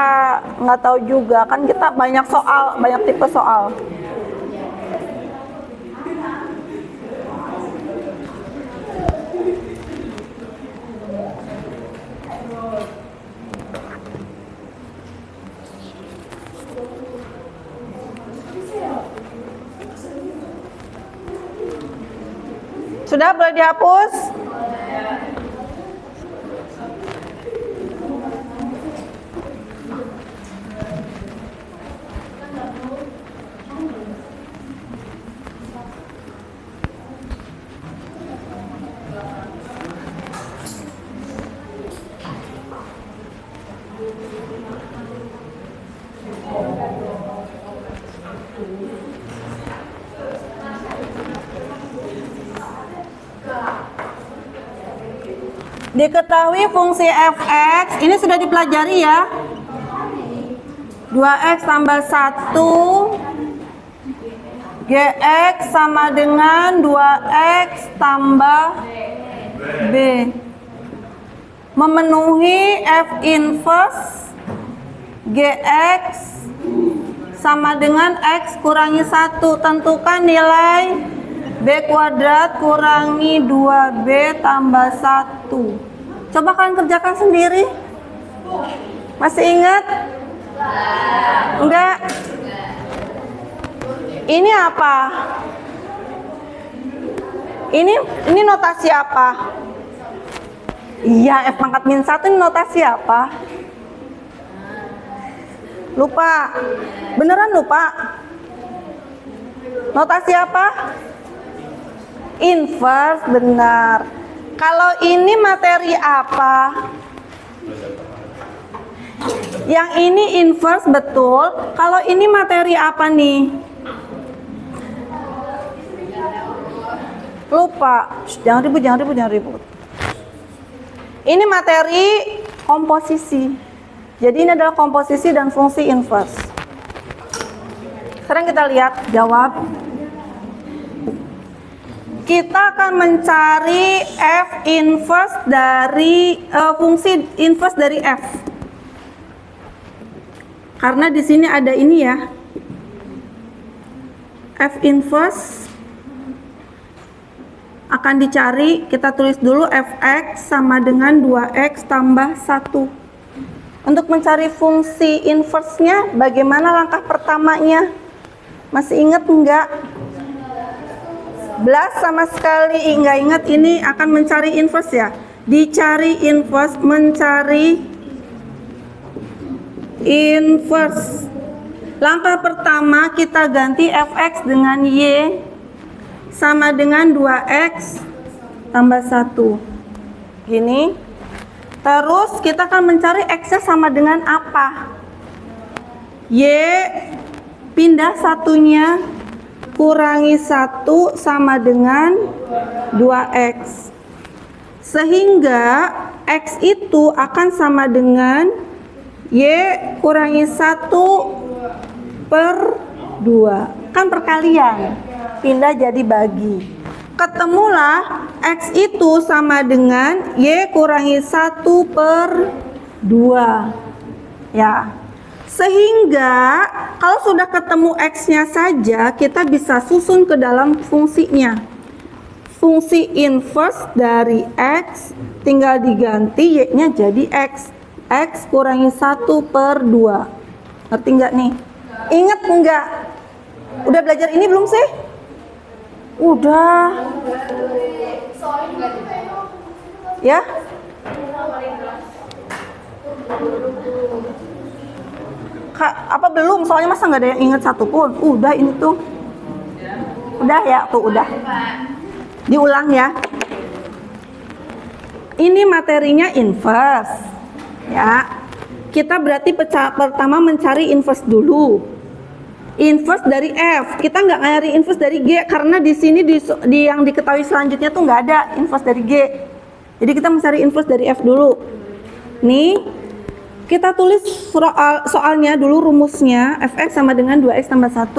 nggak tahu juga, kan kita banyak soal, banyak tipe soal. Sudah, boleh dihapus? Diketahui fungsi fx, ini sudah dipelajari ya. 2x tambah 1 gx sama dengan 2x tambah b. Memenuhi f inverse gx sama dengan x kurangi 1. Tentukan nilai b kuadrat kurangi 2b tambah 1. Coba kalian kerjakan sendiri. Masih ingat? Enggak? Ini apa? Ini notasi apa? Iya, f pangkat min 1 ini notasi apa? Lupa. Beneran lupa? Notasi apa? Inverse, benar. Kalau ini materi apa? Yang ini inverse, betul. Kalau ini materi apa nih? Lupa. Shh, jangan ribut, jangan ribut, jangan ribut. Ini materi komposisi. Jadi ini adalah komposisi dan fungsi inverse. Sekarang kita lihat jawab. Kita akan mencari f inverse dari fungsi inverse dari f. Karena di sini ada ini ya. F inverse akan dicari, kita tulis dulu fx sama dengan 2x tambah 1. Untuk mencari fungsi inverse-nya, bagaimana langkah pertamanya? Masih ingat enggak? Belas sama sekali enggak ingat. Ini akan mencari inverse ya. Dicari inverse, mencari inverse. Langkah pertama kita ganti fx dengan y sama dengan 2x tambah 1. Gini. Terus kita akan mencari x-nya sama dengan apa? Y pindah satunya, kurangi 1 sama dengan 2x. Sehingga x itu akan sama dengan y kurangi 1 per 2. Kan perkalian, pindah jadi bagi. Ketemulah x itu sama dengan y kurangi 1 per 2. Ya. Sehingga kalau sudah ketemu x-nya saja, kita bisa susun ke dalam fungsinya. Fungsi inverse dari x tinggal diganti y-nya jadi x. X kurangi 1 per 2. Ngerti nggak nih? Ingat nggak? Udah belajar ini belum sih? Udah. Ya? Apa belum? Soalnya masa nggak ada yang ingat satupun. Udah ini tuh. Udah ya, tuh udah. Diulang ya. Ini materinya inverse. Ya. Kita berarti pertama mencari inverse dulu. Inverse dari f. Kita nggak nyari inverse dari g karena di sini di yang diketahui selanjutnya tuh nggak ada inverse dari g. Jadi kita mencari inverse dari f dulu. Nih. Kita tulis soalnya dulu rumusnya, fx sama dengan 2x tambah 1.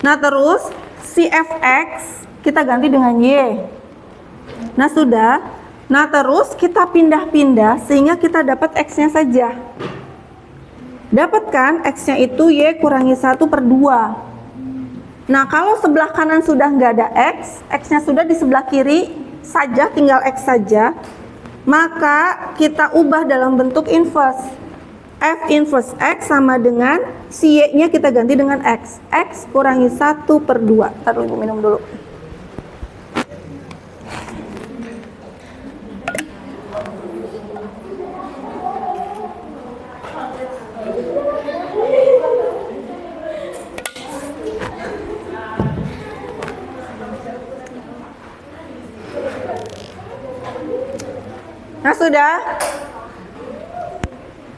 Nah terus, si fx kita ganti dengan y. Nah sudah, nah terus kita pindah-pindah sehingga kita dapat x-nya saja. Dapat kan x-nya itu y kurangi 1 per 2. Nah kalau sebelah kanan sudah nggak ada x, x-nya sudah di sebelah kiri saja, tinggal x saja. Maka kita ubah dalam bentuk inverse. F inverse x sama dengan si y-nya kita ganti dengan x. X kurangi 1 per 2. Ntar dulu, Ibu minum dulu. Nah sudah.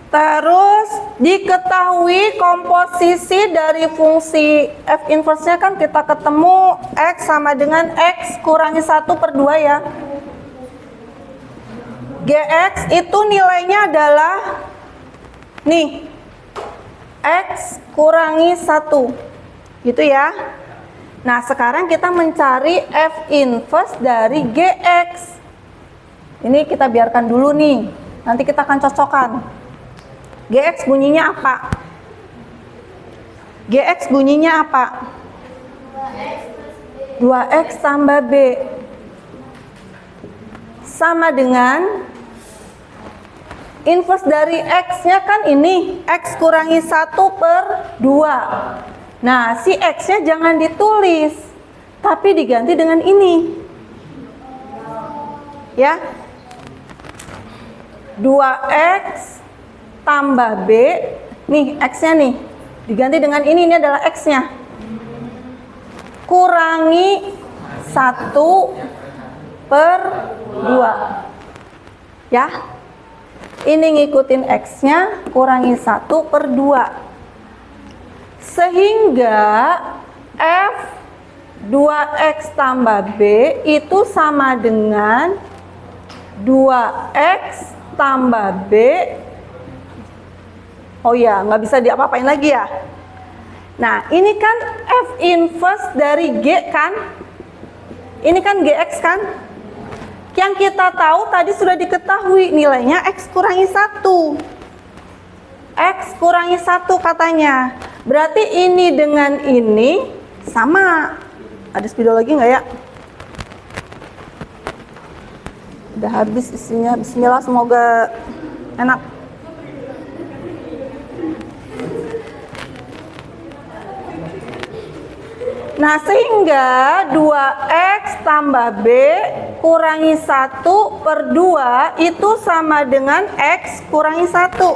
Terus diketahui komposisi dari fungsi f inverse-nya kan kita ketemu x sama dengan x kurangi 1 per 2 ya. Gx itu nilainya adalah nih x kurangi 1 gitu ya. Nah sekarang kita mencari f inverse dari gx. Ini kita biarkan dulu nih, nanti kita akan cocokkan. Gx bunyinya apa? Gx bunyinya apa? 2x tambah b sama dengan inverse dari x-nya kan ini, x kurangi 1 per 2. Nah, si x-nya jangan ditulis, tapi diganti dengan ini. Ya. 2x tambah b Nih, X-nya nih. Diganti dengan ini adalah X-nya. Kurangi 1/2. Ya. Ini ngikutin X-nya, kurangi 1/2. Sehingga F 2X tambah B itu sama dengan 2X tambah B. Oh ya, nggak bisa diapa-apain lagi ya. Nah, ini kan F inverse dari G kan? Ini kan GX kan? Yang kita tahu tadi sudah diketahui nilainya X kurangi 1. X kurangi 1 katanya. Berarti ini dengan ini sama. Ada spidol lagi nggak ya? Udah habis isinya. Bismillah, semoga enak. Nah, sehingga 2X tambah B kurangi 1/2 itu sama dengan X kurangi 1.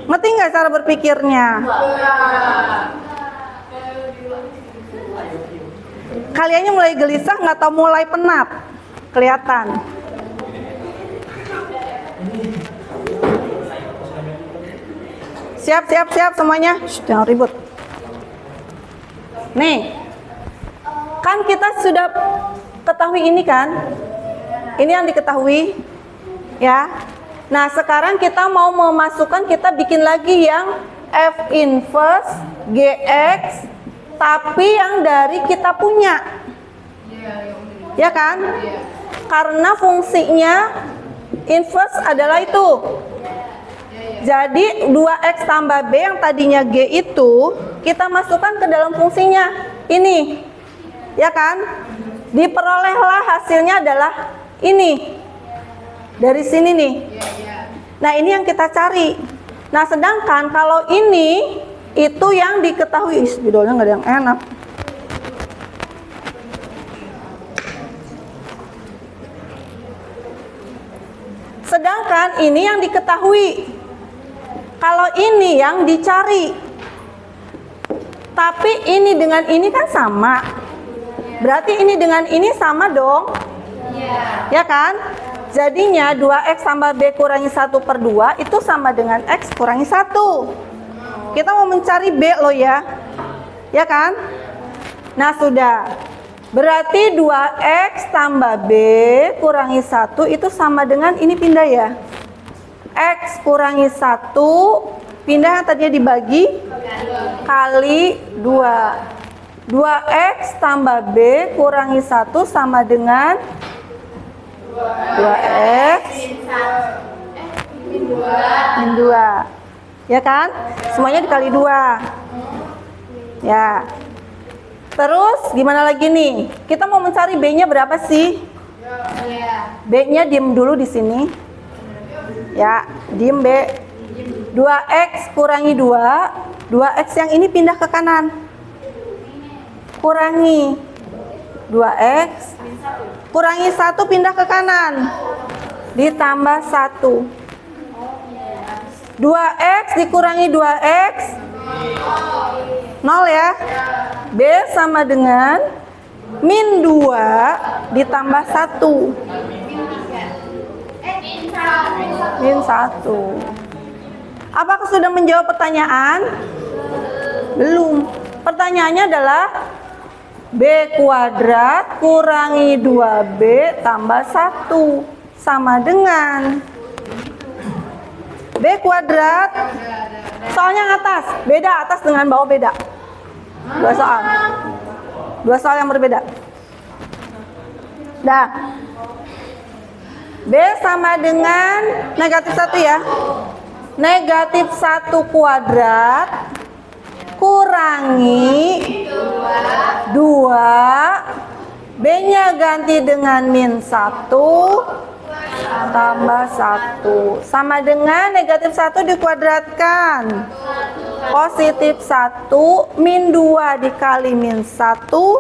Ngerti nggak cara berpikirnya? Kaliannya mulai gelisah nggak atau mulai penat? Kelihatan. Siap semuanya. Shh, jangan ribut. Nih, kan kita sudah ketahui ini kan? Ini yang diketahui, ya. Nah, sekarang kita mau memasukkan, kita bikin lagi yang F inverse GX, tapi yang dari kita punya, ya kan? Karena fungsinya inverse adalah itu. Jadi 2X tambah B yang tadinya G itu kita masukkan ke dalam fungsinya ini, ya kan? Diperolehlah hasilnya adalah ini dari sini nih. Nah, ini yang kita cari. Nah, sedangkan kalau ini itu yang diketahui. Spidolnya nggak ada yang enak. Sedangkan ini yang diketahui. Kalau ini yang dicari. Tapi ini dengan ini kan sama. Berarti ini dengan ini sama dong. Ya kan? Jadinya 2X tambah B kurangi 1/2 itu sama dengan X kurangi 1. Kita mau mencari B loh ya. Ya kan? Nah, sudah. Berarti 2X tambah B kurangi 1 itu sama dengan ini pindah ya. X kurangi 1 pindah yang tadinya dibagi kali 2. 2X tambah B kurangi 1 sama dengan 2X min 2. Ya kan? Semuanya dikali 2. Ya. Terus gimana lagi nih? Kita mau mencari B-nya berapa sih? B-nya diem dulu di sini. Ya, diem B. 2X kurangi 2. 2X yang ini pindah ke kanan. Kurangi 2X. Kurangi 1 pindah ke kanan. Ditambah 1. 2X dikurangi 2X 0 ya. B sama dengan min 2 ditambah 1. Min 1. Apakah sudah menjawab pertanyaan? Belum. Pertanyaannya adalah B kuadrat kurangi 2B tambah 1 sama dengan B kuadrat. Soalnya yang atas, beda atas dengan bawah beda. Dua soal yang berbeda. Dah. B sama dengan negatif 1 ya. Negatif 1 kuadrat kurangi 2. B-nya ganti dengan min 1 tambah 1 sama dengan negatif 1 dikuadratkan. Positif 1 min 2 dikali min 1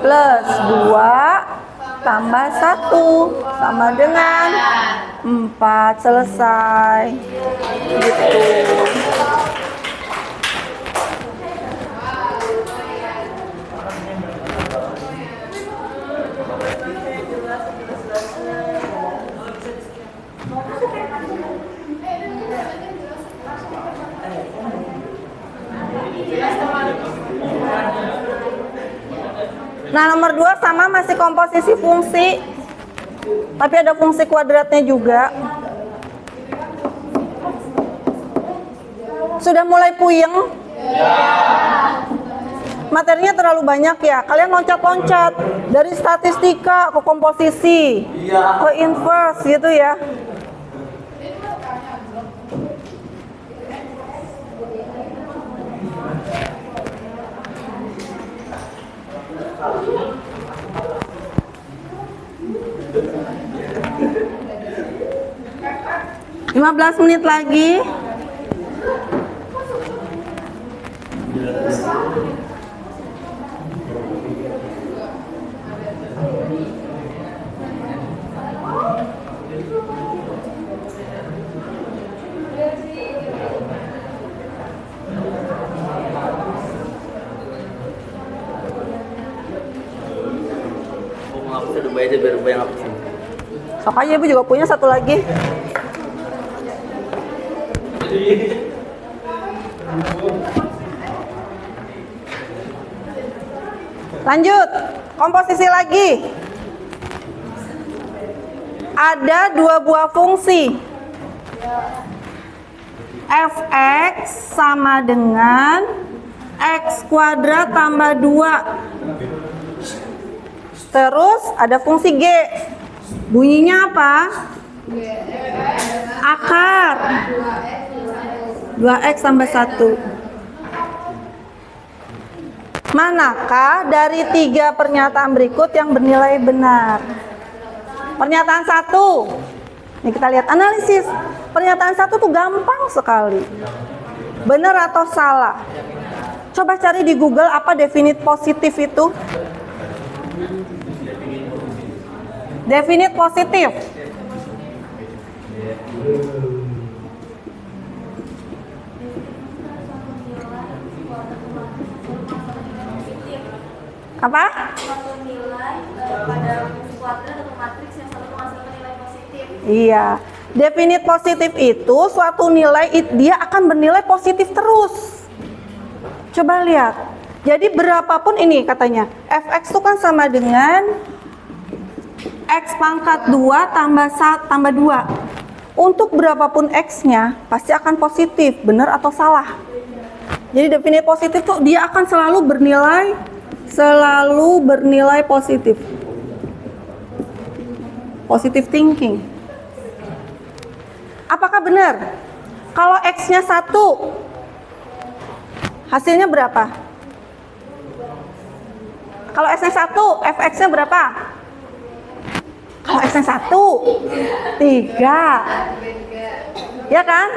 plus 2 tambah 1 sama dengan 4. Selesai. Gitu. Nah, nomor 2 sama, masih komposisi fungsi. Tapi ada fungsi kuadratnya juga. Sudah mulai puyeng? Materinya terlalu banyak ya. Kalian loncat-loncat dari statistika ke komposisi, ke inverse gitu ya. Lima 15 menit lagi. Udah bayar aja biar bayang apa sih? Sok aja, Ibu juga punya satu lagi. Lanjut, komposisi lagi. Ada 2 buah fungsi. Fx sama dengan x kuadrat tambah 2. Terus ada fungsi G. Bunyinya apa? Akar 2x tambah 1. Manakah dari 3 pernyataan berikut yang bernilai benar? Pernyataan 1. Ini kita lihat analisis. Pernyataan 1 tuh gampang sekali. Benar atau salah? Coba cari di Google apa definit positif itu. Definit positif. Apa? Suatu nilai pada kuadrat atau matriks yang selalu menghasilkan nilai positif. Iya. Definit positif itu suatu nilai dia akan bernilai positif terus. Coba lihat. Jadi berapapun ini katanya, fx itu kan sama dengan x pangkat 2 tambah 1 tambah 2. Untuk berapapun x-nya pasti akan positif, benar atau salah? Jadi definit positif tuh dia akan selalu bernilai positif. Positive thinking. Apakah benar? Kalau x-nya 1, hasilnya berapa? Kalau x-nya 1, fx-nya berapa? Kalau x-nya 1, 3. Ya kan?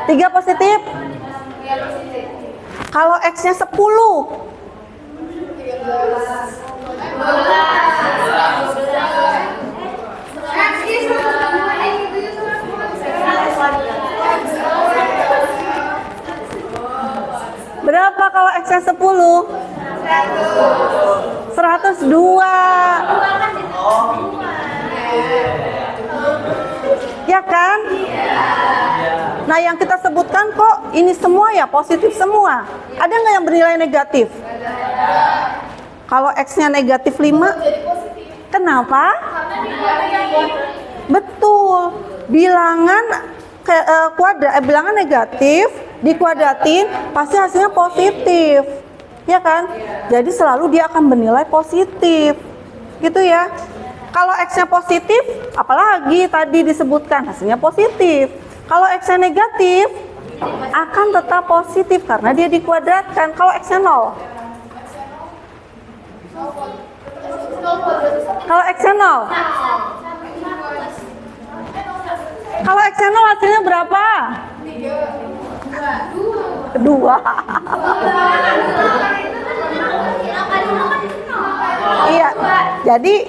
3 positif. Kalau x-nya 10, 12. Berapa kalau x-nya 10? 102. Ya kan? Nah, yang kita sebutkan kok ini semua ya positif semua. Ada nggak yang bernilai negatif? Kalau x-nya negatif 5, kenapa? Betul. Bilangan bilangan negatif dikuadratin pasti hasilnya positif. Ya kan? Jadi selalu dia akan bernilai positif. Gitu ya. Kalau x-nya positif, apalagi tadi disebutkan hasilnya positif. Kalau x-nya negatif, akan tetap positif karena dia dikuadratkan. Kalau x-nya 0. Kalau x-nya 0. Kalau x-nya 0 hasilnya berapa? 2. Iya. Jadi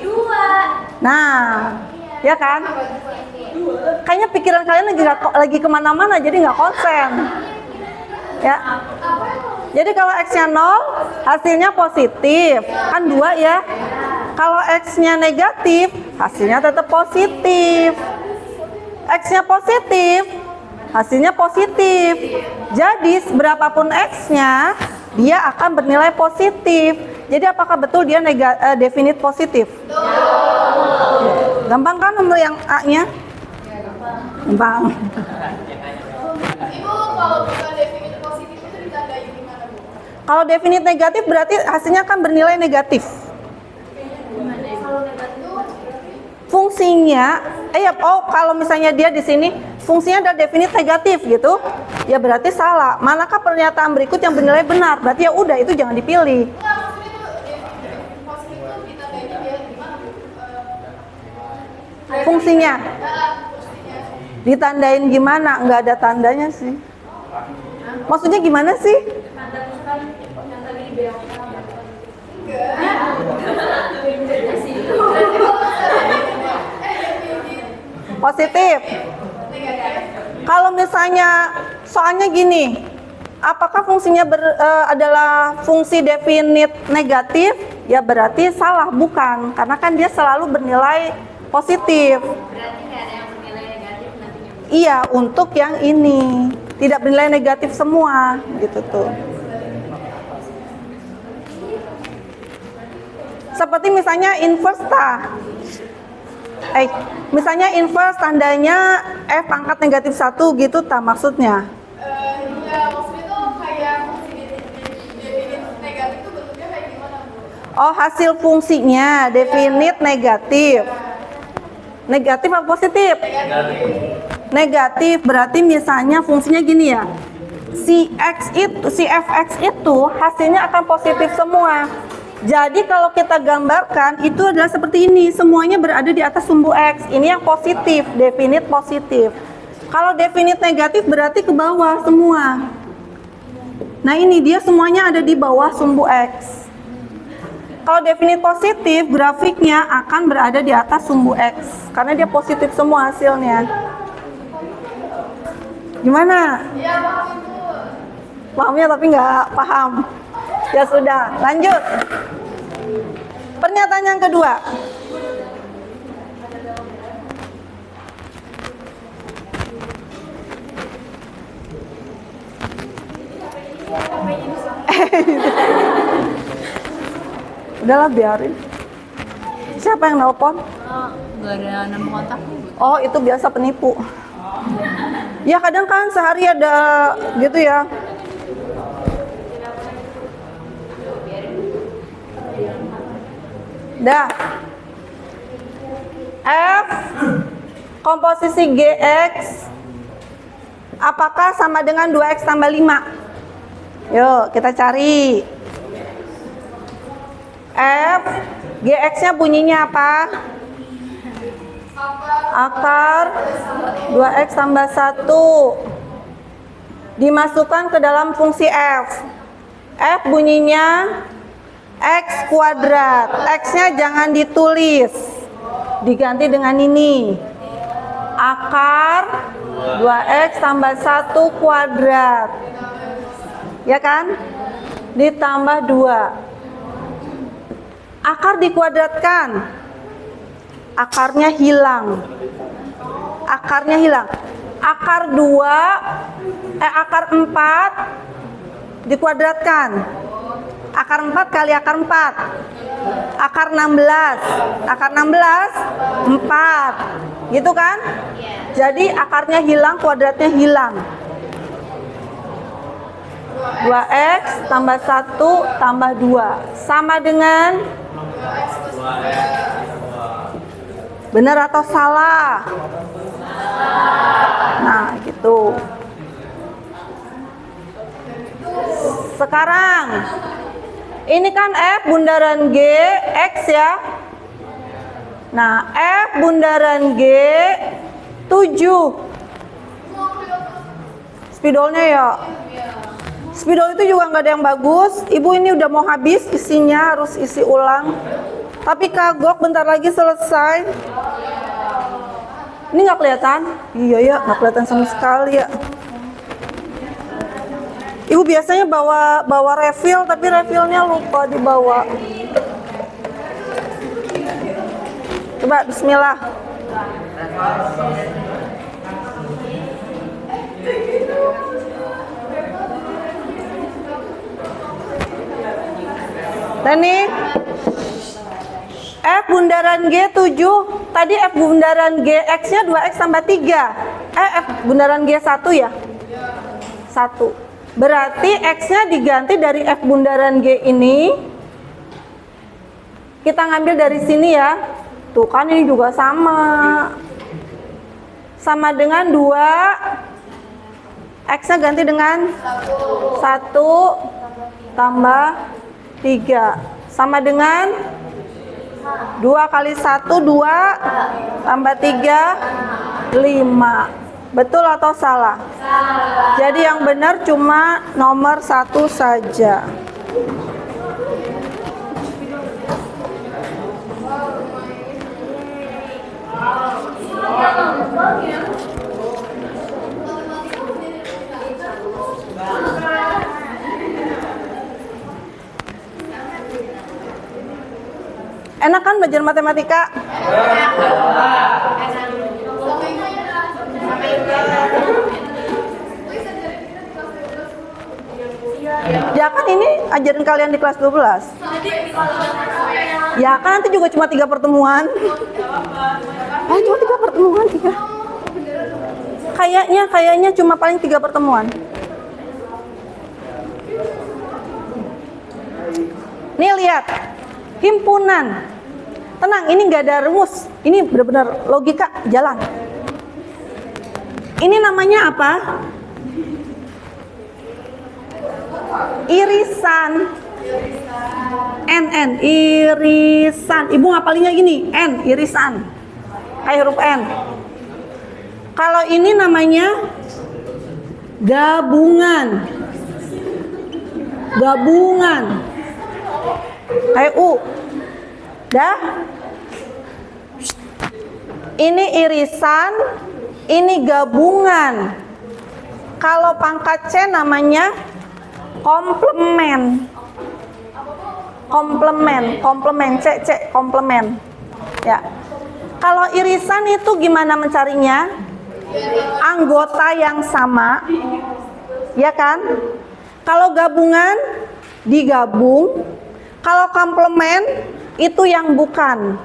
Nah, ya kan? Kayaknya pikiran kalian lagi kemana-mana, jadi nggak konsen. Ya. Jadi kalau X-nya 0, hasilnya positif. Kan 2 ya. Kalau X-nya negatif, hasilnya tetap positif. X-nya positif, hasilnya positif. Jadi berapapun X-nya, dia akan bernilai positif. Jadi apakah betul dia definite positif? Gampang kan nomor yang A-nya? Gampang. Ibu, kalau bukan definite positif itu ditandai gimana, Bu? Kalau definite negatif berarti hasilnya akan bernilai negatif. Kalau negatif Fungsinya, kalau misalnya dia di sini fungsinya adalah definite negatif gitu, ya berarti salah. Manakah pernyataan berikut yang bernilai benar? Berarti ya udah itu jangan dipilih. enggak, maksudnya itu definite positif itu ditandainya dia gimana, Bu? Fungsinya Fungsinya. ditandain gimana? Nggak ada tandanya sih. Maksudnya gimana sih? Tanda misalkan yang tadi di belakang. Positif. Kalau misalnya soalnya gini, apakah fungsinya adalah fungsi definite negatif? Ya berarti salah, bukan, karena kan dia selalu bernilai positif. Berarti nggak ada yang bernilai negatif nantinya, Bu? Iya, untuk yang ini tidak bernilai negatif semua, gitu tuh. Seperti misalnya inverse misalnya inverse tandanya F pangkat negatif 1 gitu maksudnya. Iya, maksudnya tuh kayak fungsi definite negatif itu bentuknya kayak gimana, Bu? Oh, hasil fungsinya definite negatif. Negatif apa positif? Negatif berarti misalnya fungsinya gini ya. Si fx itu hasilnya akan positif semua. Jadi kalau kita gambarkan itu adalah seperti ini, semuanya berada di atas sumbu X. Ini yang positif, definite positif. Kalau definite negatif berarti ke bawah semua. Nah ini dia semuanya ada di bawah sumbu X. Kalau definite positif, grafiknya akan berada di atas sumbu X. Karena dia positif semua hasilnya. Gimana? Iya, paham itu. Pahamnya tapi nggak paham. Ya sudah, lanjut. Pernyataan yang kedua. Udahlah biarin. Siapa yang nelpon? Nggak ada nomor kontak. Oh itu biasa penipu. Ya kadang kan sehari ada gitu ya. Dah. F komposisi GX apakah sama dengan 2X tambah 5? Yuk kita cari. F GX-nya bunyinya apa? Akar 2X tambah 1 dimasukkan ke dalam fungsi F. F bunyinya X kuadrat. X-nya jangan ditulis, diganti dengan ini. Akar 2X tambah 1 kuadrat. Ya kan? Ditambah 2. Akar dikuadratkan. Akarnya hilang. Akarnya hilang. Akar 4 dikuadratkan. Akar 4 kali akar 4. Akar 16. Akar 16 4. Gitu kan? Jadi akarnya hilang, kuadratnya hilang. 2X tambah 1 tambah 2 sama dengan benar atau salah? Nah, gitu. Sekarang ini kan F bundaran G X ya. Nah, F bundaran G 7. Spidolnya ya. Spidol itu juga nggak ada yang bagus. Ibu ini udah mau habis isinya, harus isi ulang. Tapi kagok bentar lagi selesai. Ini nggak kelihatan? Iya ya, nggak kelihatan sama sekali ya. Ibu biasanya bawa refill, tapi refillnya lupa dibawa. Coba Bismillah. Dan nih F bundaran G 7. Tadi F bundaran G X-nya 2X tambah 3. F bundaran G 1 ya? 1. Berarti X-nya diganti dari F bundaran G ini. Kita ngambil dari sini ya. Tuh kan ini juga sama. Sama dengan 2. X-nya ganti dengan 1 tambah 3. Sama dengan 2 kali 1, 2 tambah 3, 5. Betul atau salah? Jadi yang benar cuma nomor 1 saja. Enak kan belajar matematika? Ya kan ini ajarin kalian di kelas 12. Ya kan nanti juga cuma 3 pertemuan. Cuma 3 pertemuan, 3. Kayaknya cuma paling 3 pertemuan. Nih lihat, himpunan. Tenang, ini nggak ada rumus. Ini benar-benar logika jalan. Ini namanya apa? Irisan. N, irisan. Ibu ngapalinnya gini, N, irisan. Kayak huruf N. Kalau ini namanya gabungan. Gabungan. Kayak U. Dah? Ini irisan, ini gabungan. Kalau pangkat C namanya komplemen. Komplemen, C, komplemen. Ya. Kalau irisan itu gimana mencarinya? Anggota yang sama. Ya kan? Kalau gabungan digabung. Kalau komplemen itu yang bukan.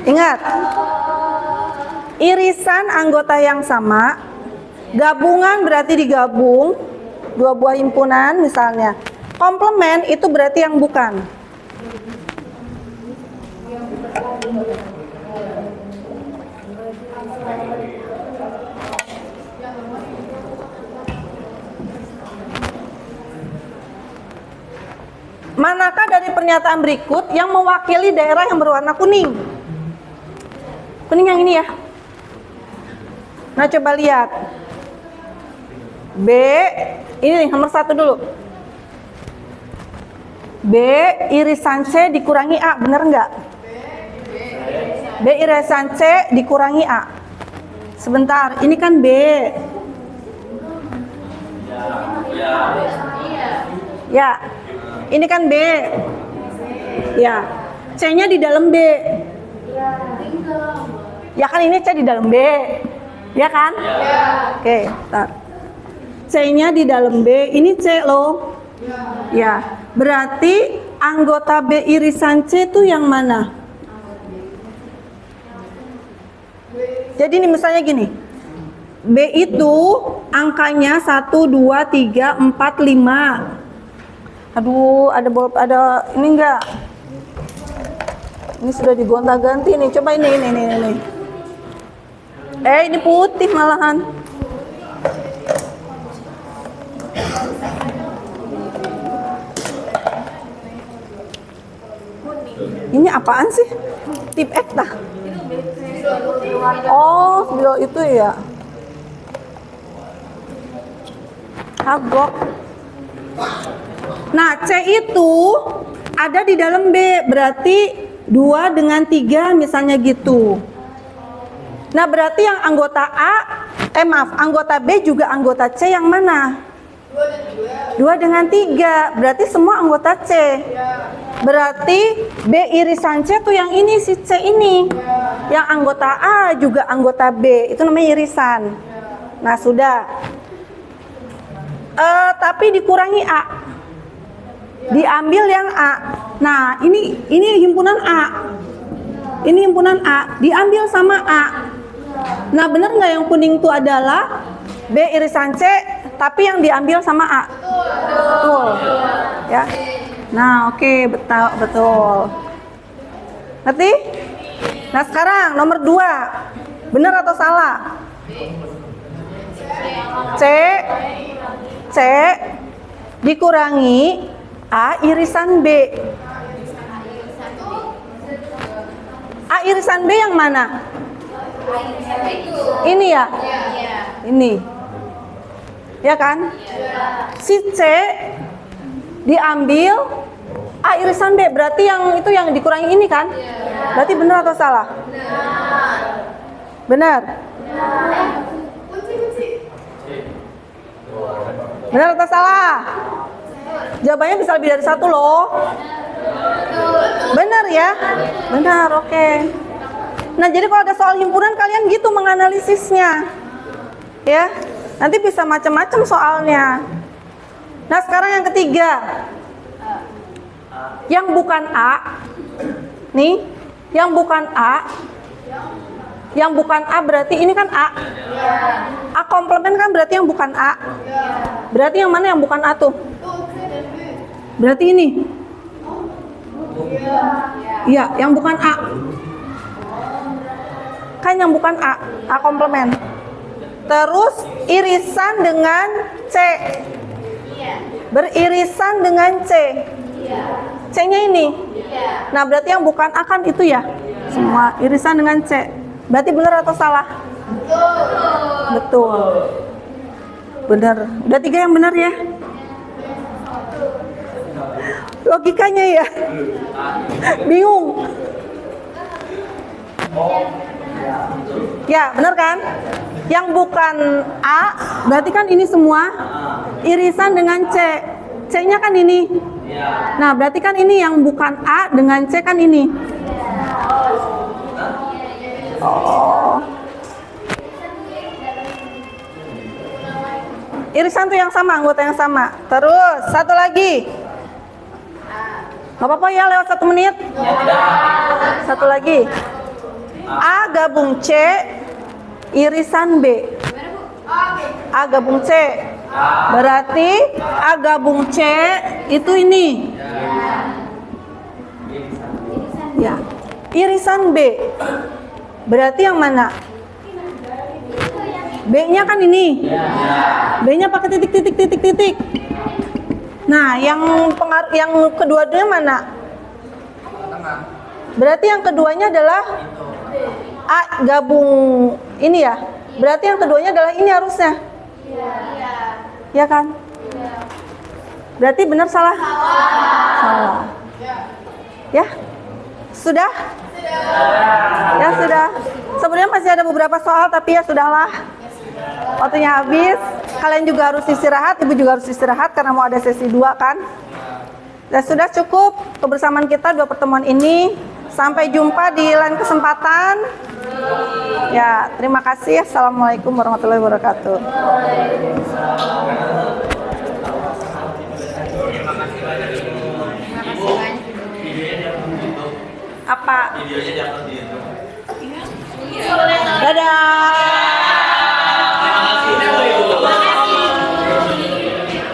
Ingat, irisan anggota yang sama, gabungan berarti digabung, 2 buah himpunan misalnya. Komplemen itu berarti yang bukan. Manakah dari pernyataan berikut yang mewakili daerah yang berwarna kuning? Kuning yang ini ya. Nah coba lihat. B, ini nomor 1 dulu. B irisan C dikurangi A, bener nggak? B irisan C dikurangi A. Sebentar, ini kan B. Ya. Ini kan B. Ya. C-nya di dalam B. Ya kan ini C di dalam B. Ya kan? Oke, bentar. C-nya di dalam B, ini C loh. Ya. Berarti anggota B irisan C itu yang mana? Jadi ini misalnya gini. B itu angkanya 1, 2, 3, 4, 5. Aduh, ada ini enggak? Ini sudah digonta-ganti nih. Coba ini. Ini putih malahan. Ini apaan sih? Tip X dah. Oh, spidol itu ya. Kagok. Nah, C itu ada di dalam B, berarti 2 dengan 3 misalnya gitu. Nah, berarti yang anggota anggota B juga anggota C yang mana? 2 dengan 3, berarti semua anggota C. Berarti B irisan C tuh yang ini, si C ini. Yang anggota A juga anggota B, itu namanya irisan. Nah, sudah. Tapi dikurangi A. Diambil yang A. Nah, ini himpunan A. Ini himpunan A, diambil sama A. Nah, benar nggak yang kuning itu adalah B irisan C, tapi yang diambil sama A? Betul. Ya. Nah, oke, betul. Ngerti? Nah, sekarang nomor 2. Benar atau salah? C dikurangi A irisan B. A irisan B yang mana? Ini ya? Ini. Ya kan? Si C diambil A irisan B, berarti yang itu yang dikurangi ini kan? Berarti benar atau salah? Benar. Benar atau salah? Jawabannya bisa lebih dari 1 loh. Benar ya? Benar, oke. Nah, jadi kalau ada soal himpunan kalian gitu menganalisisnya. Ya. Nanti bisa macam-macam soalnya. Nah, sekarang yang ketiga. Yang bukan A. Nih, yang bukan A. Yang bukan A berarti ini kan A. A komplement kan berarti yang bukan A. Berarti yang mana yang bukan A tuh? Berarti ini. Iya, yang bukan A. Kan yang bukan A, A komplement. Terus irisan dengan C. Beririsan dengan C. C-nya ini. Nah, berarti yang bukan A kan itu ya. Semua irisan dengan C. Berarti benar atau salah? Betul. Benar. Udah 3 yang benar ya. Logikanya ya. Bingung. Ya, benar kan? Yang bukan A, berarti kan ini semua irisan dengan C. C-nya kan ini. Nah, berarti kan ini yang bukan A dengan C kan ini. Oh. Irisan tuh yang sama, anggota yang sama. Terus, satu lagi. Gak apa-apa ya lewat 1 menit. Satu lagi. A gabung C irisan B. A gabung C. Berarti A gabung C itu ini. Ya. Irisan B. Berarti yang mana? B-nya kan ini. B-nya pakai titik. Nah, yang kedua-duanya mana? Berarti yang keduanya adalah A gabung ini ya. Berarti yang keduanya adalah ini harusnya. Ya kan? Berarti benar salah? Salah. Ya? Sudah? Ya sudah. Sebenarnya masih ada beberapa soal tapi ya sudahlah. Waktunya habis. Kalian juga harus istirahat, ibu juga harus istirahat karena mau ada sesi 2 kan. Dan sudah cukup kebersamaan kita 2 pertemuan ini. Sampai jumpa di lain kesempatan. Ya, terima kasih. Assalamualaikum warahmatullahi wabarakatuh. Apa? Dadah.